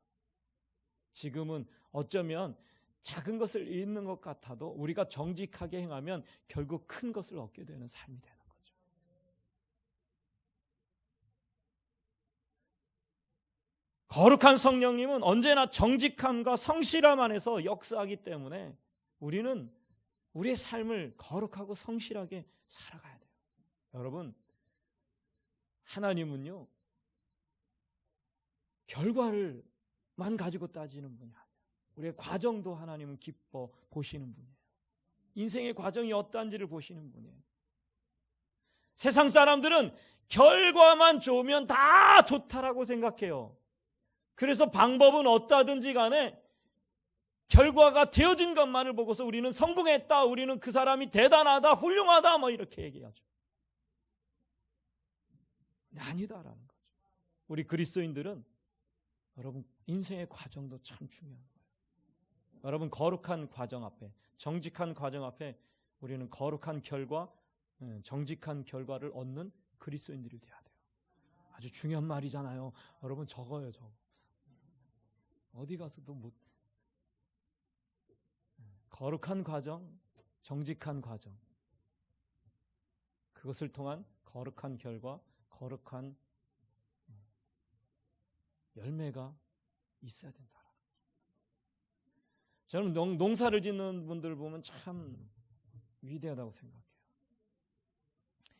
Speaker 3: 지금은 어쩌면 작은 것을 잃는 것 같아도 우리가 정직하게 행하면 결국 큰 것을 얻게 되는 삶이 되는 거죠. 거룩한 성령님은 언제나 정직함과 성실함 안에서 역사하기 때문에 우리는 우리의 삶을 거룩하고 성실하게 살아가야 돼요. 여러분, 하나님은요 결과를만 가지고 따지는 분이 아니에요. 우리의 과정도 하나님은 기뻐 보시는 분이에요. 인생의 과정이 어떠한지를 보시는 분이에요. 세상 사람들은 결과만 좋으면 다 좋다라고 생각해요. 그래서 방법은 어떠하든지 간에 결과가 되어진 것만을 보고서 우리는 성공했다, 우리는 그 사람이 대단하다, 훌륭하다 뭐 이렇게 얘기하죠. 근데 아니다라는 거죠. 우리 그리스도인들은 여러분 인생의 과정도 참 중요한 거예요. 여러분, 거룩한 과정 앞에, 정직한 과정 앞에 우리는 거룩한 결과, 정직한 결과를 얻는 그리스도인들이 돼야 돼요. 아주 중요한 말이잖아요. 여러분, 적어요, 적어. 어디 가서도 못. 거룩한 과정, 정직한 과정, 그것을 통한 거룩한 결과, 거룩한 열매가 있어야 된다. 저는 농사를 짓는 분들 보면 참 위대하다고 생각해요.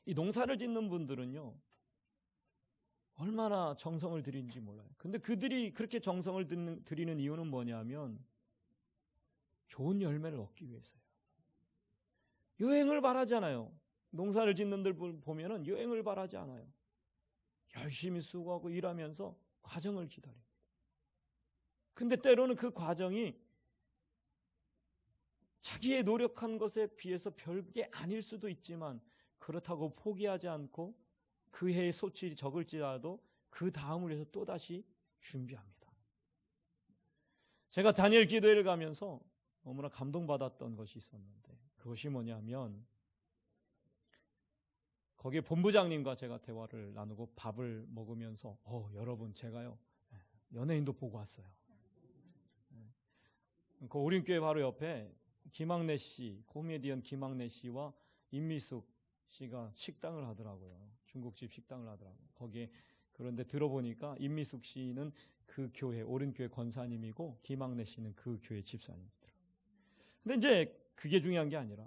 Speaker 3: 이 농사를 짓는 분들은요 얼마나 정성을 들이는지 몰라요. 근데 그들이 그렇게 정성을 들이는 이유는 뭐냐면 좋은 열매를 얻기 위해서요. 여행을 바라지 않아요. 농사를 짓는 분들 보면은 여행을 바라지 않아요. 열심히 수고하고 일하면서 과정을 기다립니다. 근데 때로는 그 과정이 자기의 노력한 것에 비해서 별게 아닐 수도 있지만 그렇다고 포기하지 않고 그 해의 소출이 적을지라도 그 다음을 위해서 또다시 준비합니다. 제가 다니엘 기도회를 가면서 너무나 감동받았던 것이 있었는데 그것이 뭐냐면 거기에 본부장님과 제가 대화를 나누고 밥을 먹으면서 여러분 제가요 연예인도 보고 왔어요.
Speaker 5: 그 오림교회 바로 옆에 김학래 씨, 코미디언 김학래 씨와 임미숙 씨가 식당을 하더라고요. 중국집 식당을 하더라고요. 거기에 그런데 들어보니까 임미숙 씨는 그 교회 오림교회 권사님이고 김학래 씨는 그 교회 집사님이더라고요. 근데 이제 그게 중요한 게 아니라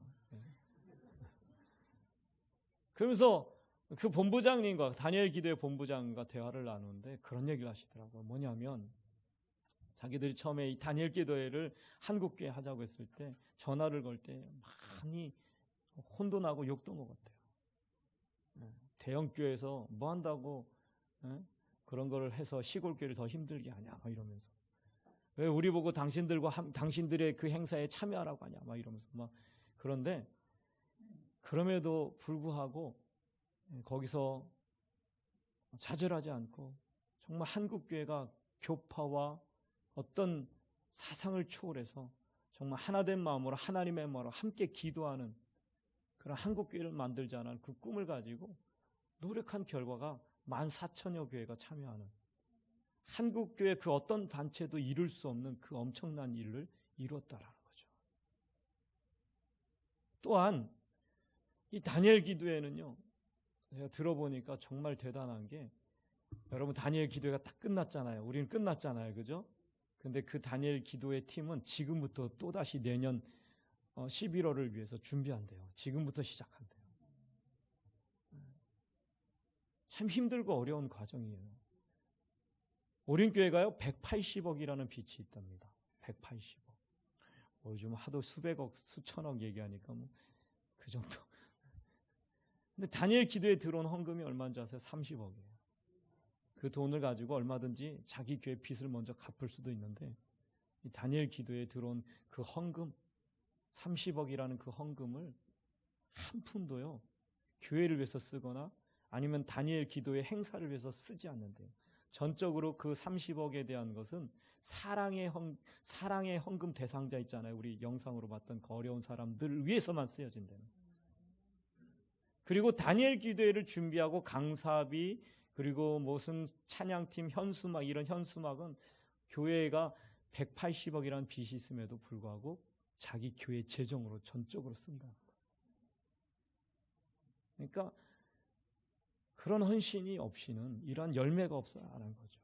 Speaker 5: 그러면서 그 본부장님과 다니엘 기도회 본부장과 대화를 나누는데 그런 얘기를 하시더라고요. 뭐냐면 자기들이 처음에 이 다니엘 기도회를 한국교회 하자고 했을 때 전화를 걸 때 많이 혼도 나고 욕도 먹었대요. 대형교회에서 뭐 한다고 그런 거를 해서 시골교회를 더 힘들게 하냐 막 이러면서 왜 우리 보고 당신들의 그 행사에 참여하라고 하냐 막 이러면서 막 그런데 그럼에도 불구하고 거기서 좌절하지 않고 정말 한국교회가 교파와 어떤 사상을 초월해서 정말 하나된 마음으로 하나님의 마음으로 함께 기도하는 그런 한국교회를 만들자는 그 꿈을 가지고 노력한 결과가 14,000여 교회가 참여하는 한국교회 그 어떤 단체도 이룰 수 없는 그 엄청난 일을 이루었다라는 거죠. 또한 이 다니엘 기도회는요, 제가 들어보니까 정말 대단한 게 여러분 다니엘 기도회가 딱 끝났잖아요. 우리는 끝났잖아요. 그죠? 근데 그 다니엘 기도회 팀은 지금부터 또다시 내년 11월을 위해서 준비한대요. 지금부터 시작한대요. 참 힘들고 어려운 과정이에요. 오림교회가요 180억이라는 빚이 있답니다. 180억. 요즘 하도 수백억, 수천억 얘기하니까 뭐 그 정도. 근데 다니엘 기도에 들어온 헌금이 얼마인 줄 아세요? 30억이에요. 그 돈을 가지고 얼마든지 자기 교회 빚을 먼저 갚을 수도 있는데 이 다니엘 기도에 들어온 그 헌금 30억이라는 그 헌금을 한 푼도요 교회를 위해서 쓰거나 아니면 다니엘 기도의 행사를 위해서 쓰지 않는데요. 전적으로 그 30억에 대한 것은 사랑의 헌금 대상자 있잖아요. 우리 영상으로 봤던 그 어려운 사람들을 위해서만 쓰여진다는. 그리고 다니엘 기도회를 준비하고 강사비 그리고 무슨 찬양팀 현수막 이런 현수막은 교회가 180억이라는 빚이 있음에도 불구하고 자기 교회 재정으로 전적으로 쓴다. 그러니까 그런 헌신이 없이는 이러한 열매가 없어라는 거죠.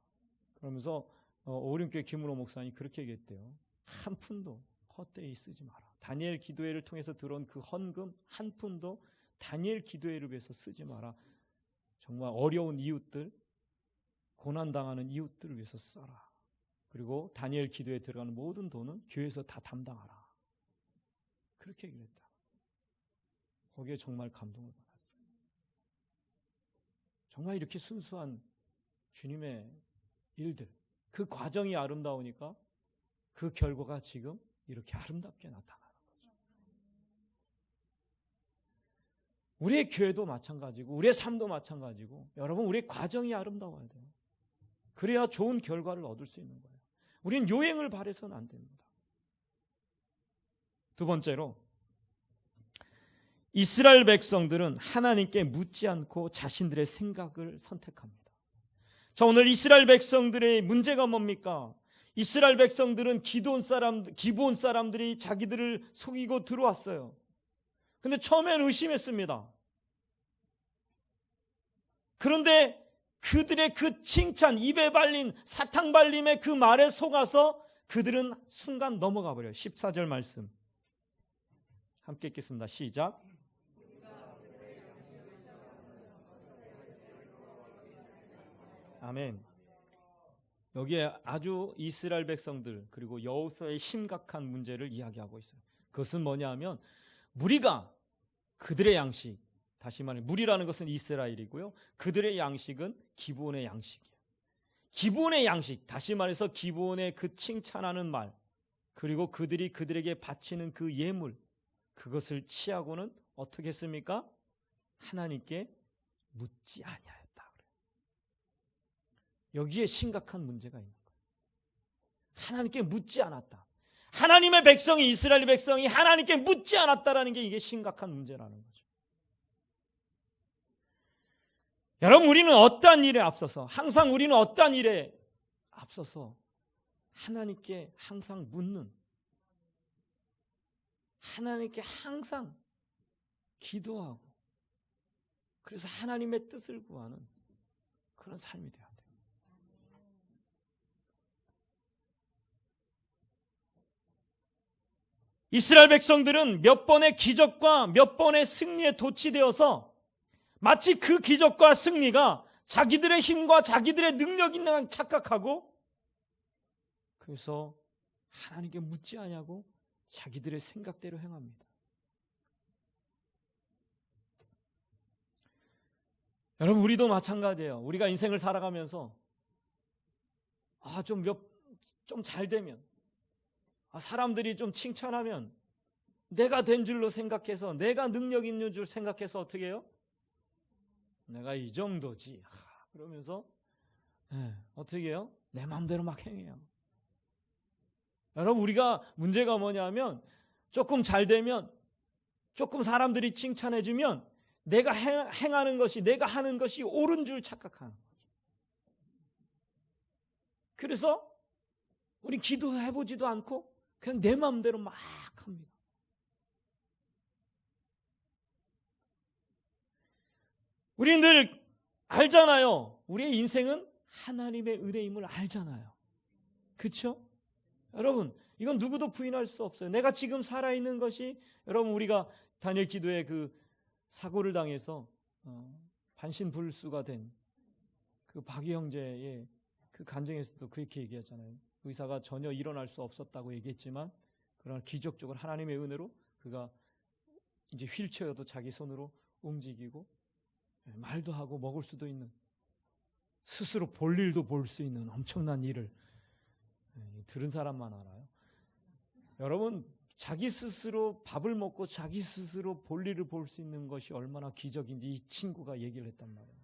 Speaker 5: 그러면서 오림교회 김은호 목사님이 그렇게 얘기했대요. 한 푼도 헛되이 쓰지 마라. 다니엘 기도회를 통해서 들어온 그 헌금 한 푼도 다니엘 기도회를 위해서 쓰지 마라. 정말 어려운 이웃들, 고난당하는 이웃들을 위해서 써라. 그리고 다니엘 기도에 들어가는 모든 돈은 교회에서 다 담당하라. 그렇게 얘기를 했다. 거기에 정말 감동을 받았어요. 정말 이렇게 순수한 주님의 일들, 그 과정이 아름다우니까 그 결과가 지금 이렇게 아름답게 나타나는 거죠. 우리의 교회도 마찬가지고 우리의 삶도 마찬가지고 여러분 우리의 과정이 아름다워야 돼요. 그래야 좋은 결과를 얻을 수 있는 거예요. 우리는 요행을 바라서는 안 됩니다. 두 번째로 이스라엘 백성들은 하나님께 묻지 않고 자신들의 생각을 선택합니다. 자, 오늘 이스라엘 백성들의 문제가 뭡니까? 이스라엘 백성들은 기브온 사람들이 자기들을 속이고 들어왔어요. 근데 처음엔 의심했습니다. 그런데 그들의 그 칭찬, 입에 발린 사탕 발림의 그 말에 속아서 그들은 순간 넘어가 버려요. 14절 말씀 함께 읽겠습니다. 시작. 아멘. 여기에 아주 이스라엘 백성들 그리고 여호수아의 심각한 문제를 이야기하고 있어요. 그것은 뭐냐 하면 무리가 그들의 양식, 다시 말해 무리라는 것은 이스라엘이고요. 그들의 양식은 기브온의 양식이에요. 기브온의 양식, 다시 말해서 기브온의 그 칭찬하는 말 그리고 그들이 그들에게 바치는 그 예물 그것을 취하고는 어떻게 했습니까? 하나님께 묻지 아니하였다. 여기에 심각한 문제가 있는 거예요. 하나님께 묻지 않았다. 하나님의 백성이 이스라엘 백성이 하나님께 묻지 않았다라는 게 이게 심각한 문제라는 거죠. 여러분 우리는 어떠한 일에 앞서서 항상 우리는 어떠한 일에 앞서서 하나님께 항상 묻는 하나님께 항상 기도하고 그래서 하나님의 뜻을 구하는 그런 삶이 돼야 돼요. 이스라엘 백성들은 몇 번의 기적과 몇 번의 승리에 도취되어서 마치 그 기적과 승리가 자기들의 힘과 자기들의 능력 있는 착각하고 그래서 하나님께 묻지 않냐고 자기들의 생각대로 행합니다. 여러분 우리도 마찬가지예요. 우리가 인생을 살아가면서 좀 잘 되면 사람들이 좀 칭찬하면 내가 된 줄로 생각해서 내가 능력 있는 줄 생각해서 어떻게 해요? 내가 이 정도지 그러면서 어떻게 해요? 내 마음대로 막 행해요. 여러분 우리가 문제가 뭐냐면 조금 잘 되면 조금 사람들이 칭찬해 주면 내가 행하는 것이 내가 하는 것이 옳은 줄 착각하는 거죠. 그래서 우리 기도해보지도 않고 그냥 내 마음대로 막 합니다. 우리는 늘 알잖아요. 우리의 인생은 하나님의 은혜임을 알잖아요. 그렇죠? 여러분 이건 누구도 부인할 수 없어요. 내가 지금 살아있는 것이 여러분 우리가 다니엘 기도에 그 사고를 당해서 반신불수가 된 그 박이 형제의 그 간증에서도 그렇게 얘기했잖아요. 의사가 전혀 일어날 수 없었다고 얘기했지만 그러나 기적적으로 하나님의 은혜로 그가 이제 휠체어도 자기 손으로 움직이고 말도 하고 먹을 수도 있는 스스로 볼 일도 볼 수 있는 엄청난 일을 들은 사람만 알아요. 여러분 자기 스스로 밥을 먹고 자기 스스로 볼 일을 볼 수 있는 것이 얼마나 기적인지 이 친구가 얘기를 했단 말이에요.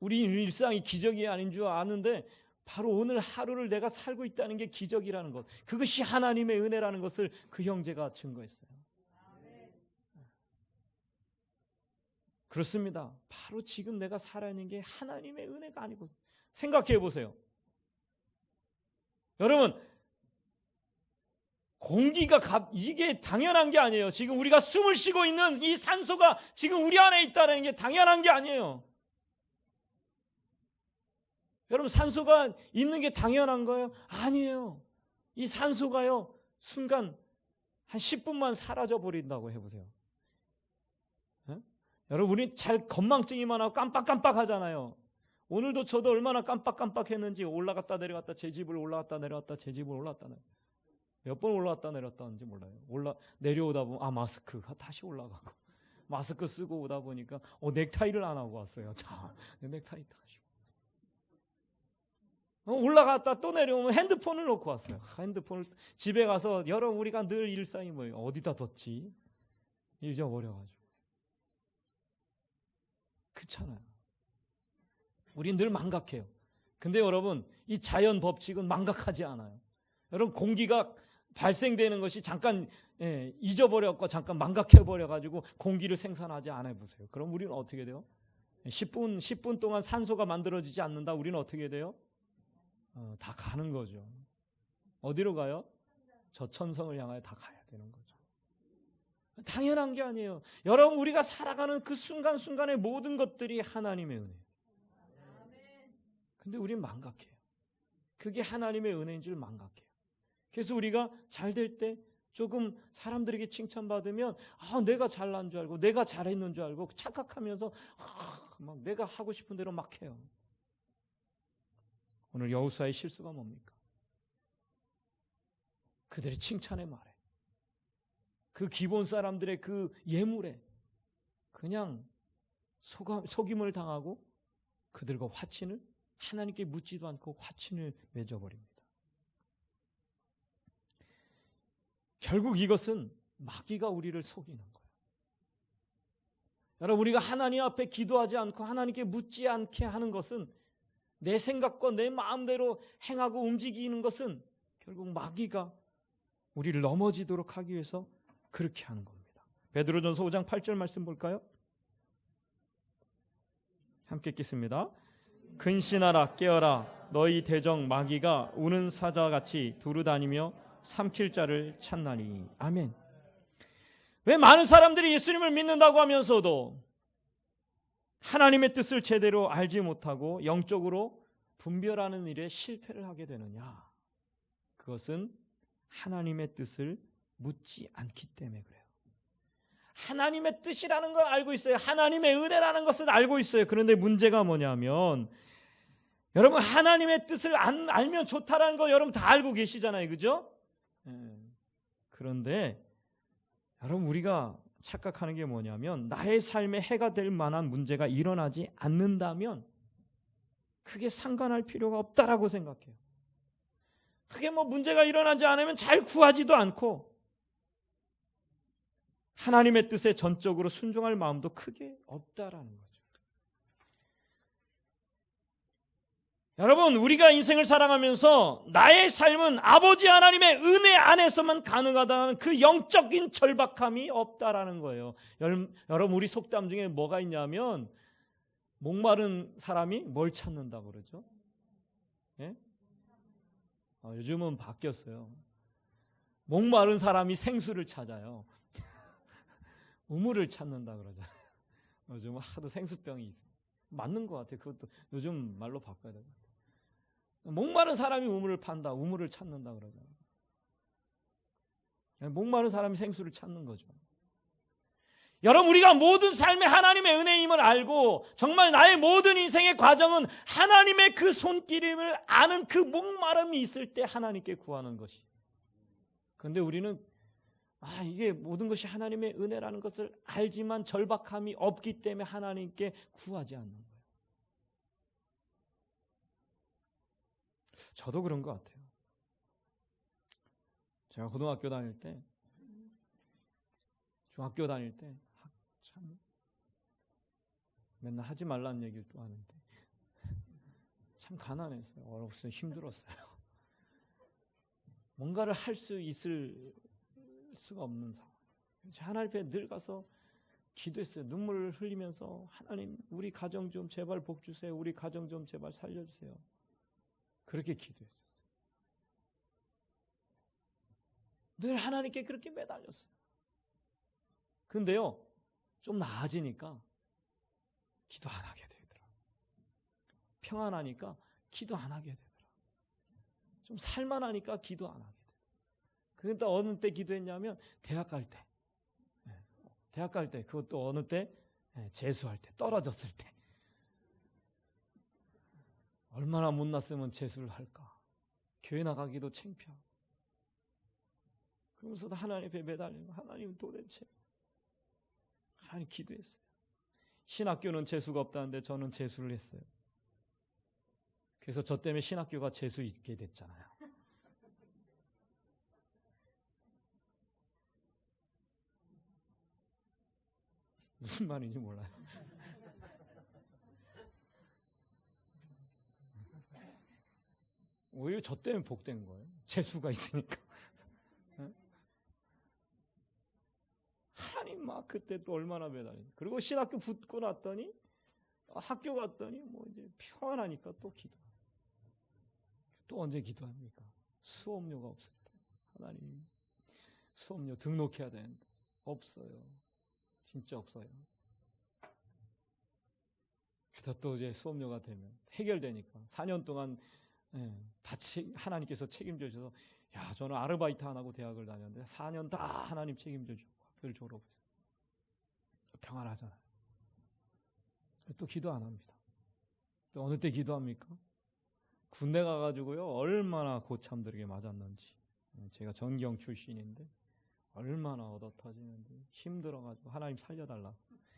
Speaker 5: 우리 일상이 기적이 아닌 줄 아는데 바로 오늘 하루를 내가 살고 있다는 게 기적이라는 것, 그것이 하나님의 은혜라는 것을 그 형제가 증거했어요. 그렇습니다. 바로 지금 내가 살아있는 게 하나님의 은혜가 아니고, 생각해 보세요. 여러분 공기가 이게 당연한 게 아니에요. 지금 우리가 숨을 쉬고 있는 이 산소가 지금 우리 안에 있다는 게 당연한 게 아니에요. 여러분 산소가 있는 게 당연한 거예요? 아니에요. 이 산소가요 순간 한 10분만 사라져 버린다고 해보세요. 여러분 우리 잘 건망증이 많아서 깜빡깜빡 하잖아요. 오늘도 저도 얼마나 깜빡깜빡했는지 올라갔다 내려갔다 제 집을 올라갔다 내려갔다 제 집을 올라갔다 내려갔다 몇 번 올라갔다 내려갔다 하는지 몰라요. 내려오다 보면 마스크 다시 올라가고 마스크 쓰고 오다 보니까 넥타이를 안 하고 왔어요. 자, 넥타이 다시 올라갔다 또 내려오면 핸드폰을 놓고 왔어요. 핸드폰을 집에 가서 여러분 우리가 늘 일상이 뭐예요? 어디다 뒀지? 잊어버려가지고 그렇잖아요. 우린 늘 망각해요. 근데 여러분 이 자연 법칙은 망각하지 않아요. 여러분 공기가 발생되는 것이 잠깐 잊어버렸고 잠깐 망각해버려가지고 공기를 생산하지 않아 보세요. 그럼 우리는 어떻게 돼요? 10분 동안 산소가 만들어지지 않는다. 우리는 어떻게 돼요? 다 가는 거죠. 어디로 가요? 저 천성을 향하여 다 가야 되는 거죠. 당연한 게 아니에요. 여러분 우리가 살아가는 그 순간순간의 모든 것들이 하나님의 은혜예요. 근데 우리는 망각해요. 그게 하나님의 은혜인 줄 망각해요. 그래서 우리가 잘 될 때 조금 사람들에게 칭찬받으면 내가 잘난 줄 알고 내가 잘했는 줄 알고 착각하면서 막 내가 하고 싶은 대로 막 해요. 오늘 여호수아의 실수가 뭡니까? 그들의 칭찬의 말에 그 기본 사람들의 그 예물에 그냥 속임을 당하고 그들과 화친을 하나님께 묻지도 않고 화친을 맺어버립니다. 결국 이것은 마귀가 우리를 속이는 거예요. 여러분 우리가 하나님 앞에 기도하지 않고 하나님께 묻지 않게 하는 것은 내 생각과 내 마음대로 행하고 움직이는 것은 결국 마귀가 우리를 넘어지도록 하기 위해서 그렇게 하는 겁니다. 베드로전서 5장 8절 말씀 볼까요? 함께 읽겠습니다. 근신하라 깨어라 너희 대적 마귀가 우는 사자같이 두루다니며 삼킬 자를 찾나니. 아멘. 왜 많은 사람들이 예수님을 믿는다고 하면서도 하나님의 뜻을 제대로 알지 못하고 영적으로 분별하는 일에 실패를 하게 되느냐? 그것은 하나님의 뜻을 묻지 않기 때문에 그래요. 하나님의 뜻이라는 걸 알고 있어요. 하나님의 은혜라는 것을 알고 있어요. 그런데 문제가 뭐냐면 여러분, 하나님의 뜻을 알면 좋다라는 거 여러분 다 알고 계시잖아요. 그죠? 그런데 여러분, 우리가 착각하는 게 뭐냐면 나의 삶에 해가 될 만한 문제가 일어나지 않는다면 크게 상관할 필요가 없다라고 생각해요. 크게 뭐 문제가 일어나지 않으면 잘 구하지도 않고 하나님의 뜻에 전적으로 순종할 마음도 크게 없다라는 거죠. 여러분, 우리가 인생을 살아가면서 나의 삶은 아버지 하나님의 은혜 안에서만 가능하다는 그 영적인 절박함이 없다라는 거예요. 여러분, 우리 속담 중에 뭐가 있냐면 목마른 사람이 뭘 찾는다고 그러죠? 예? 요즘은 바뀌었어요. 목마른 사람이 생수를 찾아요. 우물을 찾는다 그러잖아요. 요즘은 하도 생수병이 있어요. 맞는 것 같아요. 그것도 요즘 말로 바꿔야 될 것 같아요. 목마른 사람이 우물을 판다, 우물을 찾는다 그러잖아요. 목마른 사람이 생수를 찾는 거죠. 여러분, 우리가 모든 삶에 하나님의 은혜임을 알고 정말 나의 모든 인생의 과정은 하나님의 그 손길임을 아는 그 목마름이 있을 때 하나님께 구하는 것이. 그런데 우리는 이게 모든 것이 하나님의 은혜라는 것을 알지만 절박함이 없기 때문에 하나님께 구하지 않는 거예요. 저도 그런 것 같아요. 제가 고등학교 다닐 때, 중학교 다닐 때 참 맨날 하지 말라는 얘기를 또 하는데 참 가난했어요. 어렸을 때 힘들었어요. 뭔가를 할 수 있을 수가 없는 상황. 하나님 앞에 늘 가서 기도했어요. 눈물을 흘리면서 하나님, 우리 가정 좀 제발 복 주세요. 우리 가정 좀 제발 살려주세요. 그렇게 기도했었어요. 늘 하나님께 그렇게 매달렸어요. 근데요, 좀 나아지니까 기도 안 하게 되더라고요. 평안하니까 기도 안 하게 되더라고요. 좀 살만하니까 기도 안 하게 되더라고요. 그러니까 어느 때 기도했냐면 대학 갈 때. 대학 갈 때, 그것도 어느 때? 재수할 때, 떨어졌을 때. 얼마나 못났으면 재수를 할까? 교회 나가기도 창피하고. 그러면서도 하나님 앞에 매달리고, 하나님 도대체. 하나님 기도했어요. 신학교는 재수가 없다는데 저는 재수를 했어요. 그래서 저 때문에 신학교가 재수 있게 됐잖아요. 무슨 말인지 몰라요. 오히려 저 때문에 복된 거예요. 재수가 있으니까. 하나님 막 그때 또 얼마나 매달리니. 그리고 신학교 붙고 났더니 학교 갔더니 뭐 이제 평안하니까 또 기도. 또 언제 기도합니까? 수업료가 없을 때. 하나님 수업료 등록해야 되는데 없어요. 진짜 없어요. 그러다 또 이제 수업료가 되면 해결되니까 4년 동안 다 하나님께서 책임져 주셔서 야, 저는 아르바이트 안 하고 대학을 다녔는데 4년 다 하나님 책임져 주고 학교를 졸업했어요. 평안하잖아요. 또 기도 안 합니다. 또 어느 때 기도합니까? 군대 가가지고요, 얼마나 고참들에게 맞았는지. 제가 전경 출신인데 얼마나 얻어 터지는데 힘들어가지고 하나님 살려달라.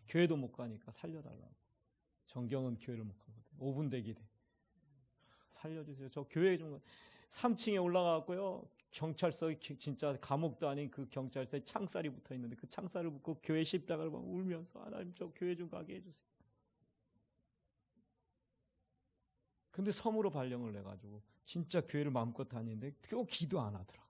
Speaker 5: 교회도 못 가니까 살려달라. 전경은 교회를 못 가거든요. 5분 대기대. 살려주세요. 저 교회 좀 3층에 올라가고요. 경찰서 진짜 감옥도 아닌 그 경찰서에 창살이 붙어 있는데 그 창살을 붙고 교회 십자가를 막 울면서 하나님 저 교회 좀 가게 해주세요. 근데 섬으로 발령을 내가지고 진짜 교회를 마음껏 다니는데 그거 기도 안 하더라고요.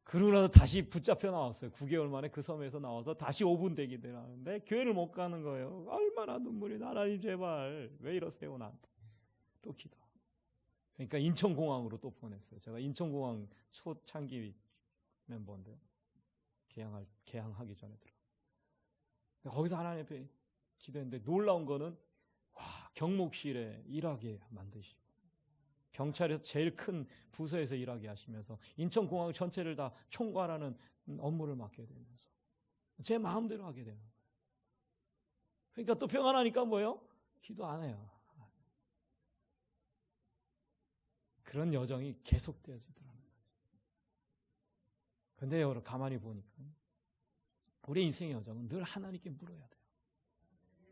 Speaker 5: 그러고 나서 다시 붙잡혀 나왔어요. 9개월 만에 그 섬에서 나와서 다시 5분 대기되라는데 교회를 못 가는 거예요. 얼마나 눈물이 나. 하나님 제발 왜 이러세요 나한테. 또 기도. 그러니까 인천공항으로 또 보냈어요. 제가 인천공항 초창기 멤버인데요. 개항하기 전에 거기서 하나님 앞에 기도했는데 놀라운 거는 경목실에 일하게 만드시고 경찰에서 제일 큰 부서에서 일하게 하시면서 인천공항 전체를 다 총괄하는 업무를 맡게 되면서 제 마음대로 하게 되는 거예요. 그러니까 또 평안하니까 뭐예요? 기도 안 해요. 그런 여정이 계속되어지더라고요. 근데 여러분 가만히 보니까 우리 인생의 여정은 늘 하나님께 물어야 돼요.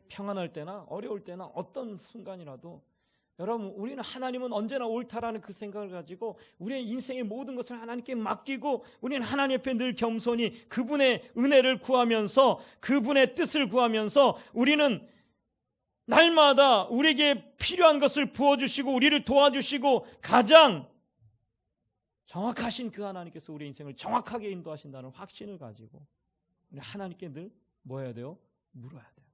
Speaker 5: 평안할 때나 어려울 때나 어떤 순간이라도 여러분 우리는 하나님은 언제나 옳다라는 그 생각을 가지고 우리의 인생의 모든 것을 하나님께 맡기고 우리는 하나님 앞에 늘 겸손히 그분의 은혜를 구하면서 그분의 뜻을 구하면서 우리는 날마다 우리에게 필요한 것을 부어주시고 우리를 도와주시고 가장 정확하신 그 하나님께서 우리 인생을 정확하게 인도하신다는 확신을 가지고 우리 하나님께 늘 뭐 해야 돼요? 물어야 돼요.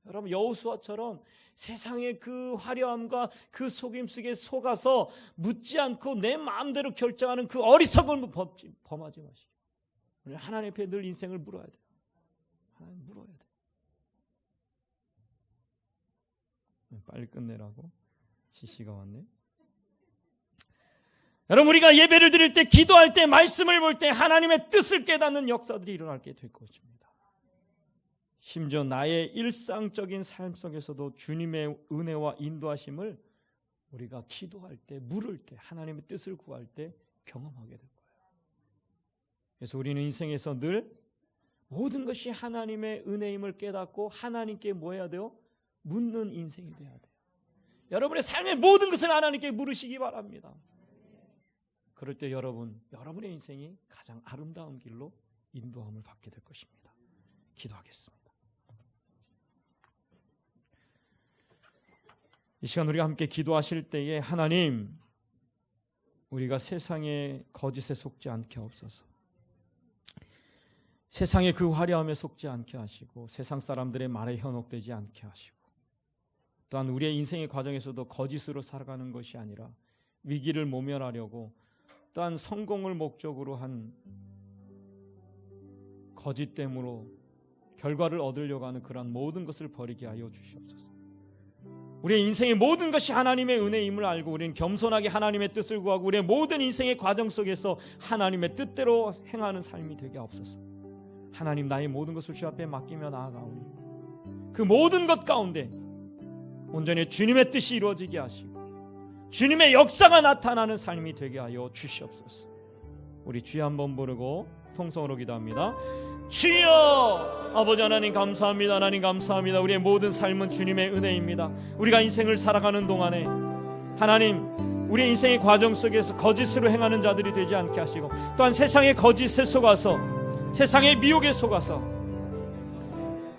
Speaker 5: 여러분 여호수아처럼 세상의 그 화려함과 그 속임 속에 속아서 묻지 않고 내 마음대로 결정하는 그 어리석음을 범하지 마시고 우리 하나님 앞에 늘 인생을 물어야 돼요. 하나님 물어야 돼요. 빨리 끝내라고 지시가 왔네. 여러분 우리가 예배를 드릴 때 기도할 때 말씀을 볼 때 하나님의 뜻을 깨닫는 역사들이 일어나게 될 것입니다. 심지어 나의 일상적인 삶 속에서도 주님의 은혜와 인도하심을 우리가 기도할 때 물을 때 하나님의 뜻을 구할 때 경험하게 될 거예요. 그래서 우리는 인생에서 늘 모든 것이 하나님의 은혜임을 깨닫고 하나님께 뭐 해야 돼요? 묻는 인생이 돼야 돼요. 여러분의 삶의 모든 것을 하나님께 물으시기 바랍니다. 그럴 때 여러분의 인생이 가장 아름다운 길로 인도함을 받게 될 것입니다. 기도하겠습니다. 이 시간 우리가 함께 기도하실 때에 하나님, 우리가 세상의 거짓에 속지 않게 하옵소서. 세상의 그 화려함에 속지 않게 하시고 세상 사람들의 말에 현혹되지 않게 하시고 또한 우리의 인생의 과정에서도 거짓으로 살아가는 것이 아니라 위기를 모면하려고 또한 성공을 목적으로 한 거짓됨으로 결과를 얻으려고 하는 그러한 모든 것을 버리게 하여 주시옵소서. 우리의 인생의 모든 것이 하나님의 은혜임을 알고 우리는 겸손하게 하나님의 뜻을 구하고 우리의 모든 인생의 과정 속에서 하나님의 뜻대로 행하는 삶이 되게 하옵소서. 하나님, 나의 모든 것을 주 앞에 맡기며 나아가오니 그 모든 것 가운데 온전히 주님의 뜻이 이루어지게 하시고 주님의 역사가 나타나는 삶이 되게 하여 주시옵소서. 우리 주여 한번 부르고 통성으로 기도합니다. 주여! 아버지 하나님 감사합니다. 하나님 감사합니다. 우리의 모든 삶은 주님의 은혜입니다. 우리가 인생을 살아가는 동안에 하나님, 우리의 인생의 과정 속에서 거짓으로 행하는 자들이 되지 않게 하시고 또한 세상의 거짓에 속아서 세상의 미혹에 속아서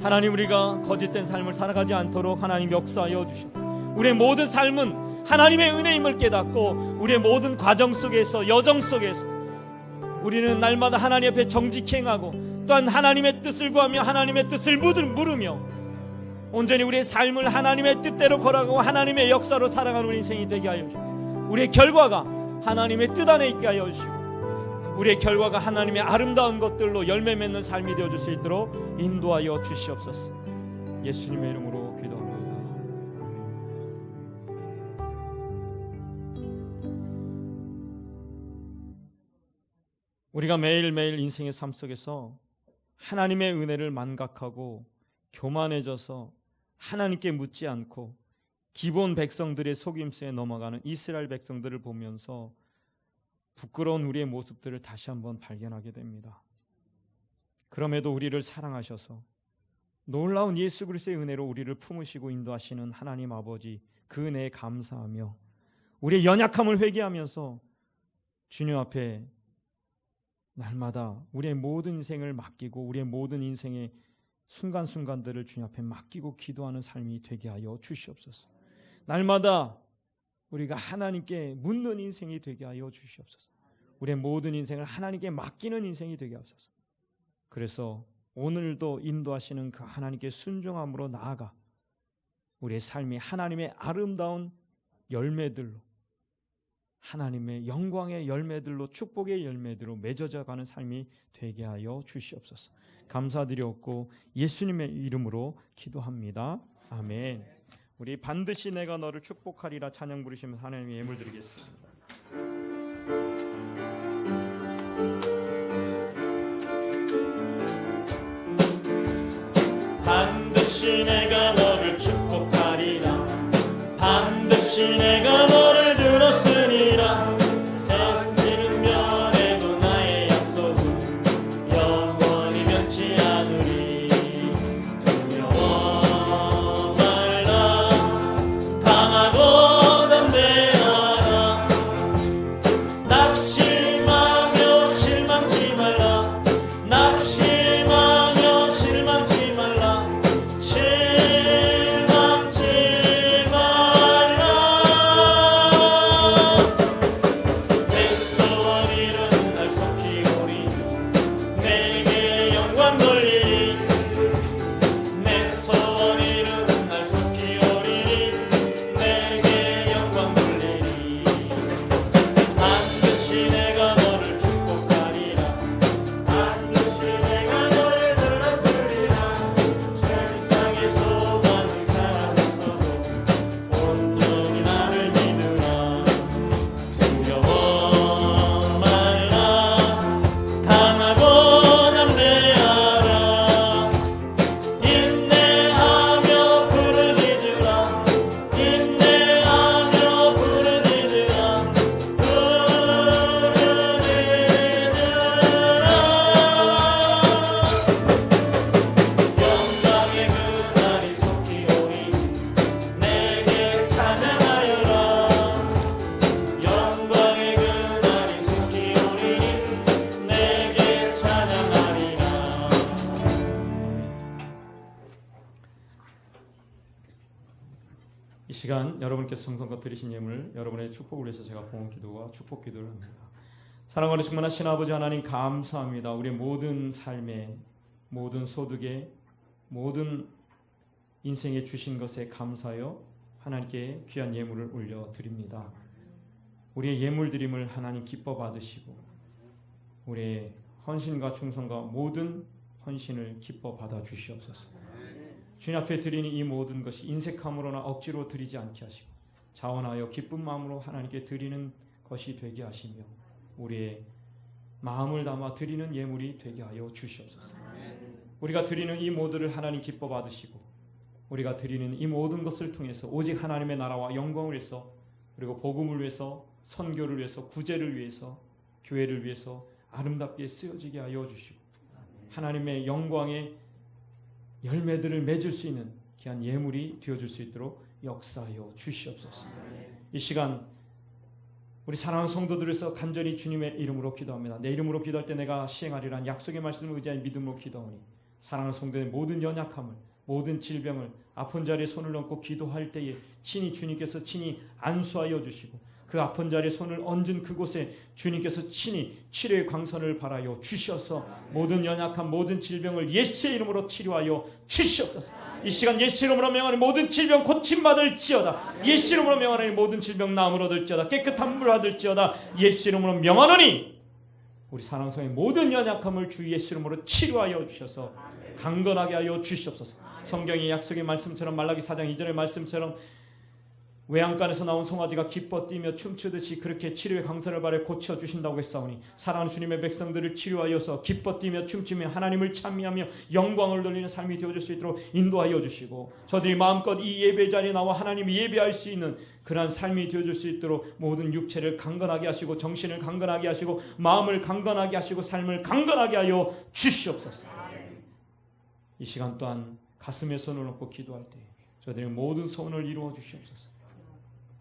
Speaker 5: 하나님, 우리가 거짓된 삶을 살아가지 않도록 하나님 역사하여 주시고 우리의 모든 삶은 하나님의 은혜임을 깨닫고 우리의 모든 과정 속에서 여정 속에서 우리는 날마다 하나님 앞에 정직히 행하고 또한 하나님의 뜻을 구하며 하나님의 뜻을 물으며 온전히 우리의 삶을 하나님의 뜻대로 걸어가고 하나님의 역사로 살아가는 우리 인생이 되게 하여 주시고 우리의 결과가 하나님의 뜻 안에 있게 하여 주시고 우리의 결과가 하나님의 아름다운 것들로 열매 맺는 삶이 되어줄 수 있도록 인도하여 주시옵소서. 예수님의 이름으로 기도합니다. 우리가 매일매일 인생의 삶 속에서 하나님의 은혜를 만각하고 교만해져서 하나님께 묻지 않고 기본 백성들의 속임수에 넘어가는 이스라엘 백성들을 보면서 부끄러운 우리의 모습들을 다시 한번 발견하게 됩니다. 그럼에도 우리를 사랑하셔서 놀라운 예수 그리스도의 은혜로 우리를 품으시고 인도하시는 하나님 아버지, 그 은혜에 감사하며 우리의 연약함을 회개하면서 주님 앞에 날마다 우리의 모든 인생을 맡기고 우리의 모든 인생의 순간순간들을 주님 앞에 맡기고 기도하는 삶이 되게 하여 주시옵소서. 날마다 우리가 하나님께 묻는 인생이 되게 하여 주시옵소서. 우리의 모든 인생을 하나님께 맡기는 인생이 되게 하옵소서. 그래서 오늘도 인도하시는 그 하나님께 순종함으로 나아가 우리의 삶이 하나님의 아름다운 열매들로 하나님의 영광의 열매들로 축복의 열매들로 맺어져 가는 삶이 되게 하여 주시옵소서. 감사드렸고 예수님의 이름으로 기도합니다. 아멘. 우리 반드시 내가 너를 축복하리라 찬양 부르시면서 하나님의 예물 드리겠습니다. 반드시 내가 너를 축복하리라. 반드시 내가 너를 들었으리라. 세상지는 면해도 나의 약속은 영원히 변치 않으리. 두려워 말라. 강하고 담대하라. 낙심하며 실망치 말라. 낙심하며 실망치 말라. 실망치 말라. 내 소원 이루는 날 속히 오리. 내게 영광 돌리리. 내 소원 이루는 날 속히 오리. 내게 영광 돌리리. 반드시 내가 너를 축복하리라. 반드시 내가 너를 들었으리라. 세상의 소망이 사라졌어도 온전히 나를 믿으라. 두려워 말라. 강하고 담대하라. 인내하며 부르짖으라. 인내하며 부르짖으라. 영광의 그날이 속히 오리. 내게 찬양하여라. 영광의 그날이 속히 오리. 내게 찬양하리라. 이 시간 여러분께서 정성껏 드리신 예물, 여러분의 축복을 위해서 제가 봉헌 기도와 축복 기도를 합니다. 사랑하는 충만하신 아버지 하나님 감사합니다. 우리의 모든 삶에, 모든 소득에, 모든 인생에 주신 것에 감사하여 하나님께 귀한 예물을 올려드립니다. 우리의 예물 드림을 하나님 기뻐 받으시고 우리의 헌신과 충성과 모든 헌신을 기뻐 받아 주시옵소서. 주님 앞에 드리는 이 모든 것이 인색함으로나 억지로 드리지 않게 하시고 자원하여 기쁜 마음으로 하나님께 드리는 것이 되게 하시며 우리의 마음을 담아 드리는 예물이 되게 하여 주시옵소서. 우리가 드리는 이 모두를 하나님 기뻐 받으시고 우리가 드리는 이 모든 것을 통해서 오직 하나님의 나라와 영광을 위해서, 그리고 복음을 위해서, 선교를 위해서, 구제를 위해서, 교회를 위해서 아름답게 쓰여지게 하여 주시고 하나님의 영광의 열매들을 맺을 수 있는 귀한 예물이 되어줄 수 있도록 역사하여 주시옵소서. 이 시간 우리 사랑하는 성도들에서 간절히 주님의 이름으로 기도합니다. 내 이름으로 기도할 때 내가 시행하리란 약속의 말씀을 의지하여 믿음으로 기도하오니 사랑하는 성도의 모든 연약함을, 모든 질병을, 아픈 자리에 손을 얹고 기도할 때에 친히 주님께서 친히 안수하여 주시고 그 아픈 자리에 손을 얹은 그곳에 주님께서 친히 치료의 광선을 발하여 주셔서 모든 연약함, 모든 질병을 예수의 이름으로 치료하여 주시옵소서. 이 시간 예수 이름으로 명하는 모든 질병 고침받을지어다. 예수 이름으로 명하는 모든 질병 나음을 얻을지어다. 깨끗한 물 얻을지어다. 예수 이름으로 명하노니 우리 사랑하는 성의 모든 연약함을 주 예수 이름으로 치료하여 주셔서 강건하게 하여 주시옵소서. 성경의 약속의 말씀처럼 말라기 4장 2절의 말씀처럼 외양간에서 나온 송아지가 기뻐 뛰며 춤추듯이 그렇게 치료의 강선을 발해 고쳐주신다고 했사오니 사랑하는 주님의 백성들을 치료하여서 기뻐 뛰며 춤추며 하나님을 찬미하며 영광을 돌리는 삶이 되어줄 수 있도록 인도하여 주시고 저들이 마음껏 이 예배 자리에 나와 하나님이 예배할 수 있는 그러한 삶이 되어줄 수 있도록 모든 육체를 강건하게 하시고 정신을 강건하게 하시고 마음을 강건하게 하시고 삶을 강건하게 하여 주시옵소서. 이 시간 또한 가슴에 손을 얹고 기도할 때 저들의 모든 소원을 이루어 주시옵소서.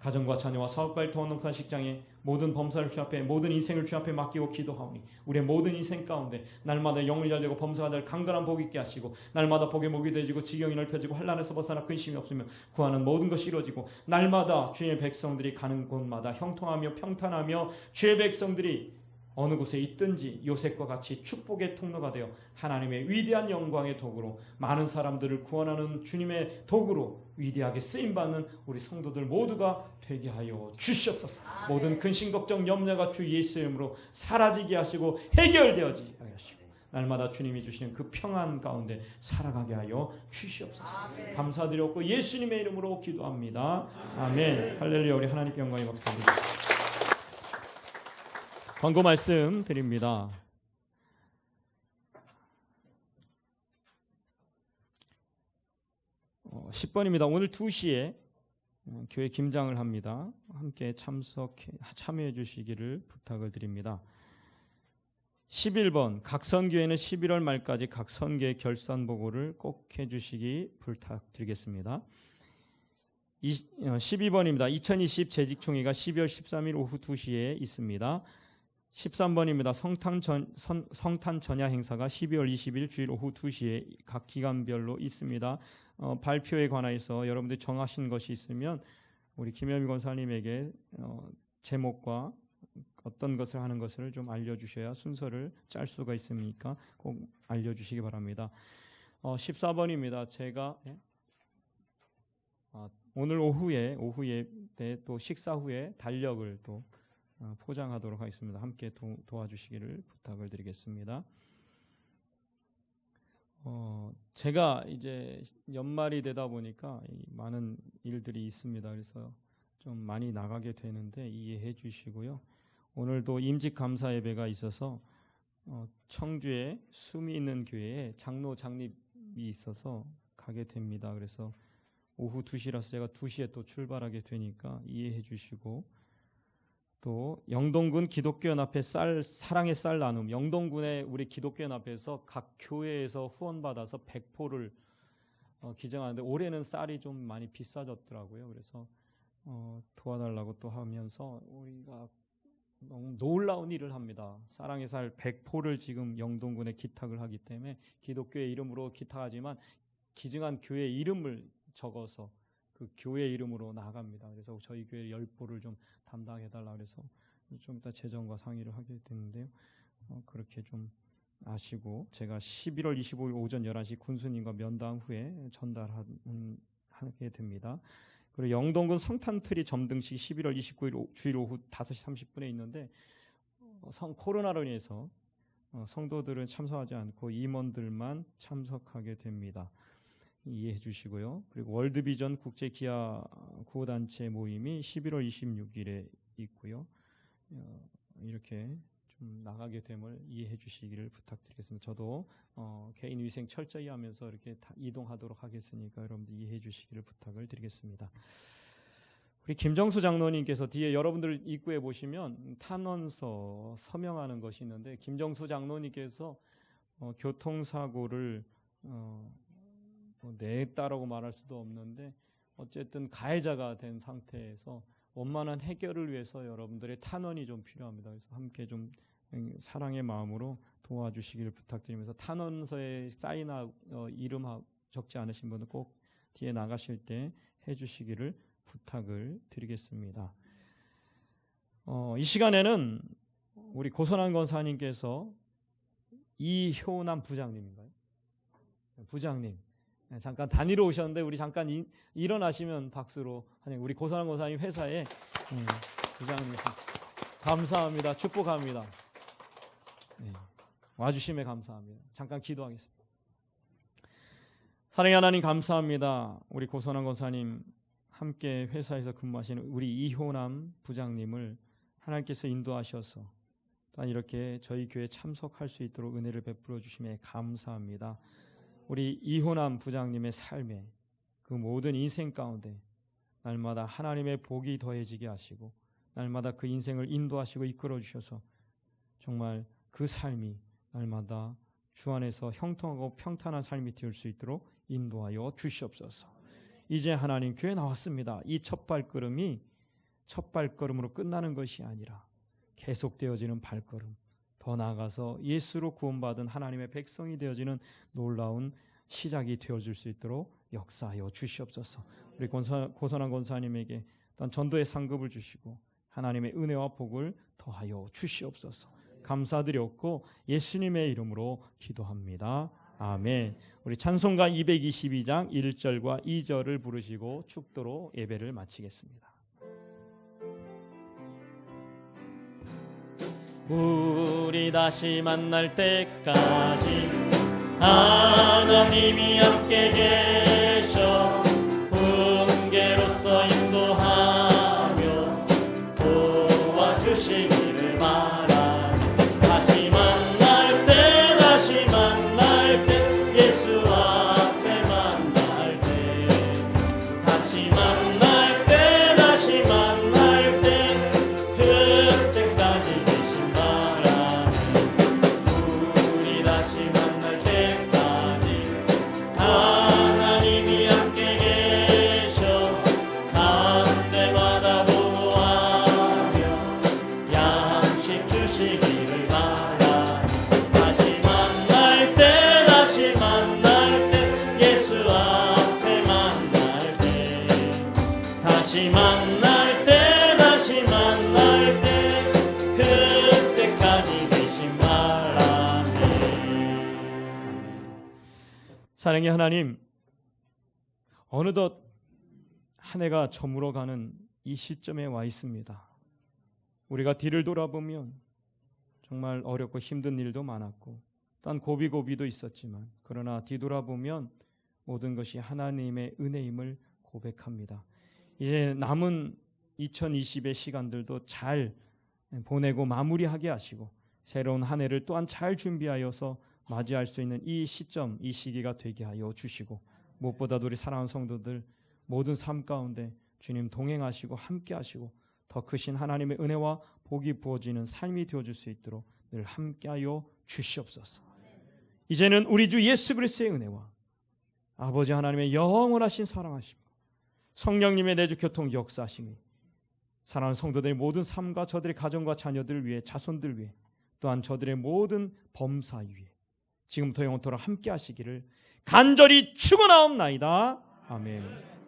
Speaker 5: 가정과 자녀와 사업과의 통원동탄 직장에 모든 범사를 주 앞에, 모든 인생을 주 앞에 맡기고 기도하오니 우리의 모든 인생 가운데 날마다 영혼이 잘되고 범사가 될 강건한 복이 있게 하시고 날마다 복의 목이 되어지고 지경이 넓혀지고 환난에서 벗어나 근심이 없으며 구하는 모든 것이 이루어지고 날마다 주의 백성들이 가는 곳마다 형통하며 평탄하며 주의 백성들이 어느 곳에 있든지 요셉과 같이 축복의 통로가 되어 하나님의 위대한 영광의 도구로 많은 사람들을 구원하는 주님의 도구로 위대하게 쓰임받는 우리 성도들 모두가 되게 하여 주시옵소서. 모든 근심 걱정 염려가 주 예수의 이름으로 사라지게 하시고 해결되어지게 하시고 날마다 주님이 주시는 그 평안 가운데 살아가게 하여 주시옵소서. 감사드렸고 예수님의 이름으로 기도합니다. 아멘. 할렐루야. 우리 하나님께 영광이 받습니다. 광고 말씀 드립니다. 10번입니다. 오늘 2시에 교회 김장을 합니다. 함께 참여해 주시기를 부탁을 드립니다. 11번 각 선교회는 11월 말까지 각 선교회 결산 보고를 꼭 해주시기 부탁드리겠습니다. 12번입니다. 2020 재직총회가 12월 13일 오후 2시에 있습니다. 13번입니다. 성탄 전야 행사가 12월 20일 주일 오후 2시에 각 기간별로 있습니다. 발표에 관해서 여러분들이 정하신 것이 있으면 우리 김현미 권사님에게 제목과 어떤 것을 하는 것을 좀 알려주셔야 순서를 짤 수가 있으니까 꼭 알려주시기 바랍니다. 14번입니다. 제가 오늘 오후에 또 식사 후에 달력을 또 포장하도록 하겠습니다. 함께 도와주시기를 부탁을 드리겠습니다. 제가 이제 연말이 되다 보니까 많은 일들이 있습니다. 그래서 좀 많이 나가게 되는데 이해해 주시고요. 오늘도 임직 감사 예배가 있어서 청주에 숨이 있는 교회에 장로 장립이 있어서 가게 됩니다. 그래서 오후 2시라서 제가 2시에 또 출발하게 되니까 이해해 주시고, 또 영동군 기독교연합회 사랑의 쌀 나눔, 영동군의 우리 기독교연합회에서 각 교회에서 후원받아서 100포를 기증하는데 올해는 쌀이 좀 많이 비싸졌더라고요. 그래서 도와달라고 또 하면서 우리가 너무 놀라운 일을 합니다. 사랑의 쌀 100포를 지금 영동군에 기탁을 하기 때문에 기독교의 이름으로 기탁하지만 기증한 교회 이름을 적어서 그 교회 이름으로 나갑니다. 그래서 저희 교회 10포를 좀 담당해달라 그래서 좀 이따 재정과 상의를 하게 됐는데요. 그렇게 좀 아시고 제가 11월 25일 오전 11시 군수님과 면담 후에 전달하게 됩니다. 그리고 영동군 성탄트리 점등식 11월 29일 주일 오후 5시 30분에 있는데 코로나로 인해서 성도들은 참석하지 않고 임원들만 참석하게 됩니다. 이해해 주시고요. 그리고 월드비전 국제기아 구호단체 모임이 11월 26일에 있고요. 이렇게 좀 나가게 됨을 이해해 주시기를 부탁드리겠습니다. 저도 개인 위생 철저히 하면서 이렇게 이동하도록 하겠으니까 여러분들 이해해 주시기를 부탁을 드리겠습니다. 우리 김정수 장로님께서 뒤에 여러분들 입구에 보시면 탄원서 서명하는 것이 있는데 김정수 장로님께서 교통사고를 냈다라고 말할 수도 없는데 어쨌든 가해자가 된 상태에서 원만한 해결을 위해서 여러분들의 탄원이 좀 필요합니다. 그래서 함께 좀 사랑의 마음으로 도와주시기를 부탁드리면서 탄원서에 사인하고 이름 적지 않으신 분은 꼭 뒤에 나가실 때 해주시기를 부탁을 드리겠습니다. 이 시간에는 우리 고선한 권사님께서 이효남 부장님인가요? 부장님 잠깐 다니러 오셨는데 우리 잠깐 일어나시면 박수로 환영. 우리 고선한 권사님 회사에 부장님 감사합니다. 축복합니다. 와주심에 감사합니다. 잠깐 기도하겠습니다. 사랑의 하나님 감사합니다. 우리 고선한 권사님 함께 회사에서 근무하시는 우리 이효남 부장님을 하나님께서 인도하셔서 또한 이렇게 저희 교회에 참석할 수 있도록 은혜를 베풀어 주심에 감사합니다. 우리 이효남 부장님의 삶에 그 모든 인생 가운데 날마다 하나님의 복이 더해지게 하시고 날마다 그 인생을 인도하시고 이끌어 주셔서 정말 그 삶이 날마다 주 안에서 형통하고 평탄한 삶이 될 수 있도록 인도하여 주시옵소서. 이제 하나님 교회 나왔습니다. 이 첫 발걸음이 첫 발걸음으로 끝나는 것이 아니라 계속되어지는 발걸음, 더 나아가서 예수로 구원받은 하나님의 백성이 되어지는 놀라운 시작이 되어줄 수 있도록 역사하여 주시옵소서. 우리 고선한 권사님에게 또한 전도의 상급을 주시고 하나님의 은혜와 복을 더하여 주시옵소서. 감사드렸고 예수님의 이름으로 기도합니다. 아멘. 우리 찬송가 222장 1절과 2절을 부르시고 축도로 예배를 마치겠습니다. 우리 다시 만날 때까지 하나님이 함께 계셔 훈계로서 인도하며 도와주시기를 바라. 다시 만날 때 다시 만날 때 예수 앞에 만날 때 다시 만날 때 다시 만날 때 그때까지 계신 바라. 우리 다시 만날 때까지 하나님이 함께 계셔 가운데마다 보호하며 양식 주시기를 바라. 다시 만날 때 다시 만날 때 예수 앞에 만날 때 다시 만날 때 다시 만날 때 그때까지 계신 바라네. 사랑의 하나님, 어느덧 한 해가 저물어가는 이 시점에 와 있습니다. 우리가 뒤를 돌아보면 정말 어렵고 힘든 일도 많았고 또한 고비고비도 있었지만 그러나 뒤돌아보면 모든 것이 하나님의 은혜임을 고백합니다. 이제 남은 2020의 시간들도 잘 보내고 마무리하게 하시고 새로운 한 해를 또한 잘 준비하여서 맞이할 수 있는 이 시점, 이 시기가 되게 하여 주시고 무엇보다도 우리 사랑하는 성도들 모든 삶 가운데 주님 동행하시고 함께 하시고 더 크신 하나님의 은혜와 복이 부어지는 삶이 되어줄 수 있도록 늘 함께하여 주시옵소서. 이제는 우리 주 예수 그리스도의 은혜와 아버지 하나님의 영원하신 사랑하심과 성령님의 내주 교통 역사하심이 사랑하는 성도들의 모든 삶과 저들의 가정과 자녀들을 위해 자손들 위해 또한 저들의 모든 범사 위에 지금부터 영원토록 함께 하시기를 간절히 축원하옵나이다. 아멘.